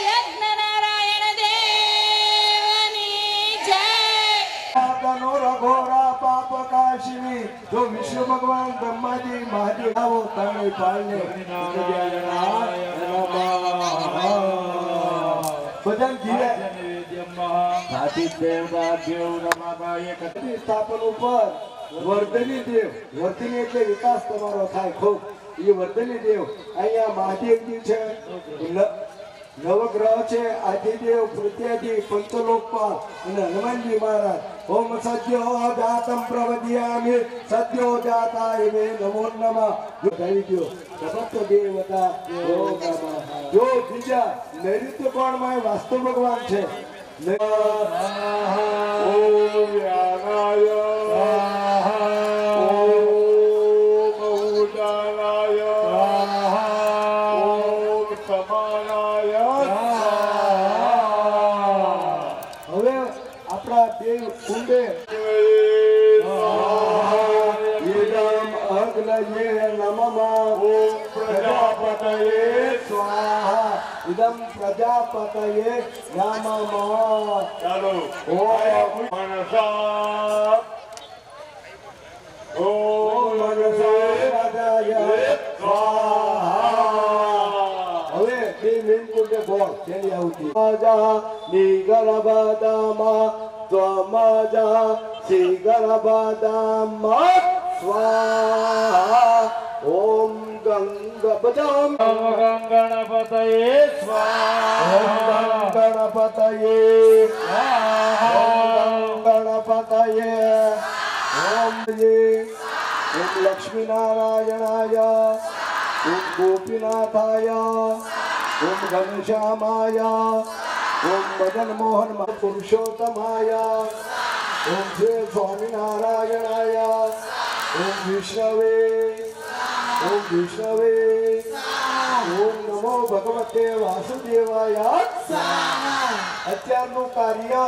યજ્ઞ નારાયણ દેવની જય. ઘોરા પાપ કાશિની જો વિષ્ણુ ભગવાન બ્રહ્માજી મહાદેવ આવો તણે પાળને નમઃ બધાને જીવે સ્થાપન ઉપર વર્ધની દેવ, વર્ધની એટલે વિકાસ તમારો થાય ખૂબ. એ વર્ધની દેવ અહીંયા મહાદેવજી છે, નવગ્રહ છે, આદિદેવ, પ્રત્યાદિ, પંચલોકપાલ અને હનુમાનજી મહારાજ. ઓમ સદ્યો જાતમ પ્રવદ્યામિ સદ્યો જાતાય મે નમો નમઃ. ગાઈ દો સમસ્ત દેવતા ઓમ નમઃ. જો બીજા નૈઋત્ય કોણમાં વાસ્તુ ભગવાન છે. ઓમ યાનાય હવે આપણા દેવ કુંડે યદમ અગ્નયે નમઃ. ઓમ પ્રજાપતયે સ્વાહા. ઇદમ પ્રજાપતયે નમઃ. ચાલો ઓમ મનસા હવે બે મેન કુંડે બોલ તેની આવતી આજા નિગરબદામા ત્વમજા સિગરબદામા સ્વાહા. ઓમ ગંગ બજામ ગણપતયે સ્વાહા. ઓમ ગણપતયે ગણપતયે ઓમ લક્ષ્મી નારાયણાય ઓમ ગોપીનાથાય ઓમ ઘનશ્યામાય ઓમ મદન મોહન પુરુષોત્તમાય ઓમ શ્રી સ્વામિનારાયણાય ઓમ વિષ્ણવે ઓમ વિષ્ણવે ઓમ નમો ભગવતે વાસુદેવાય. અત્યારનું કાર્ય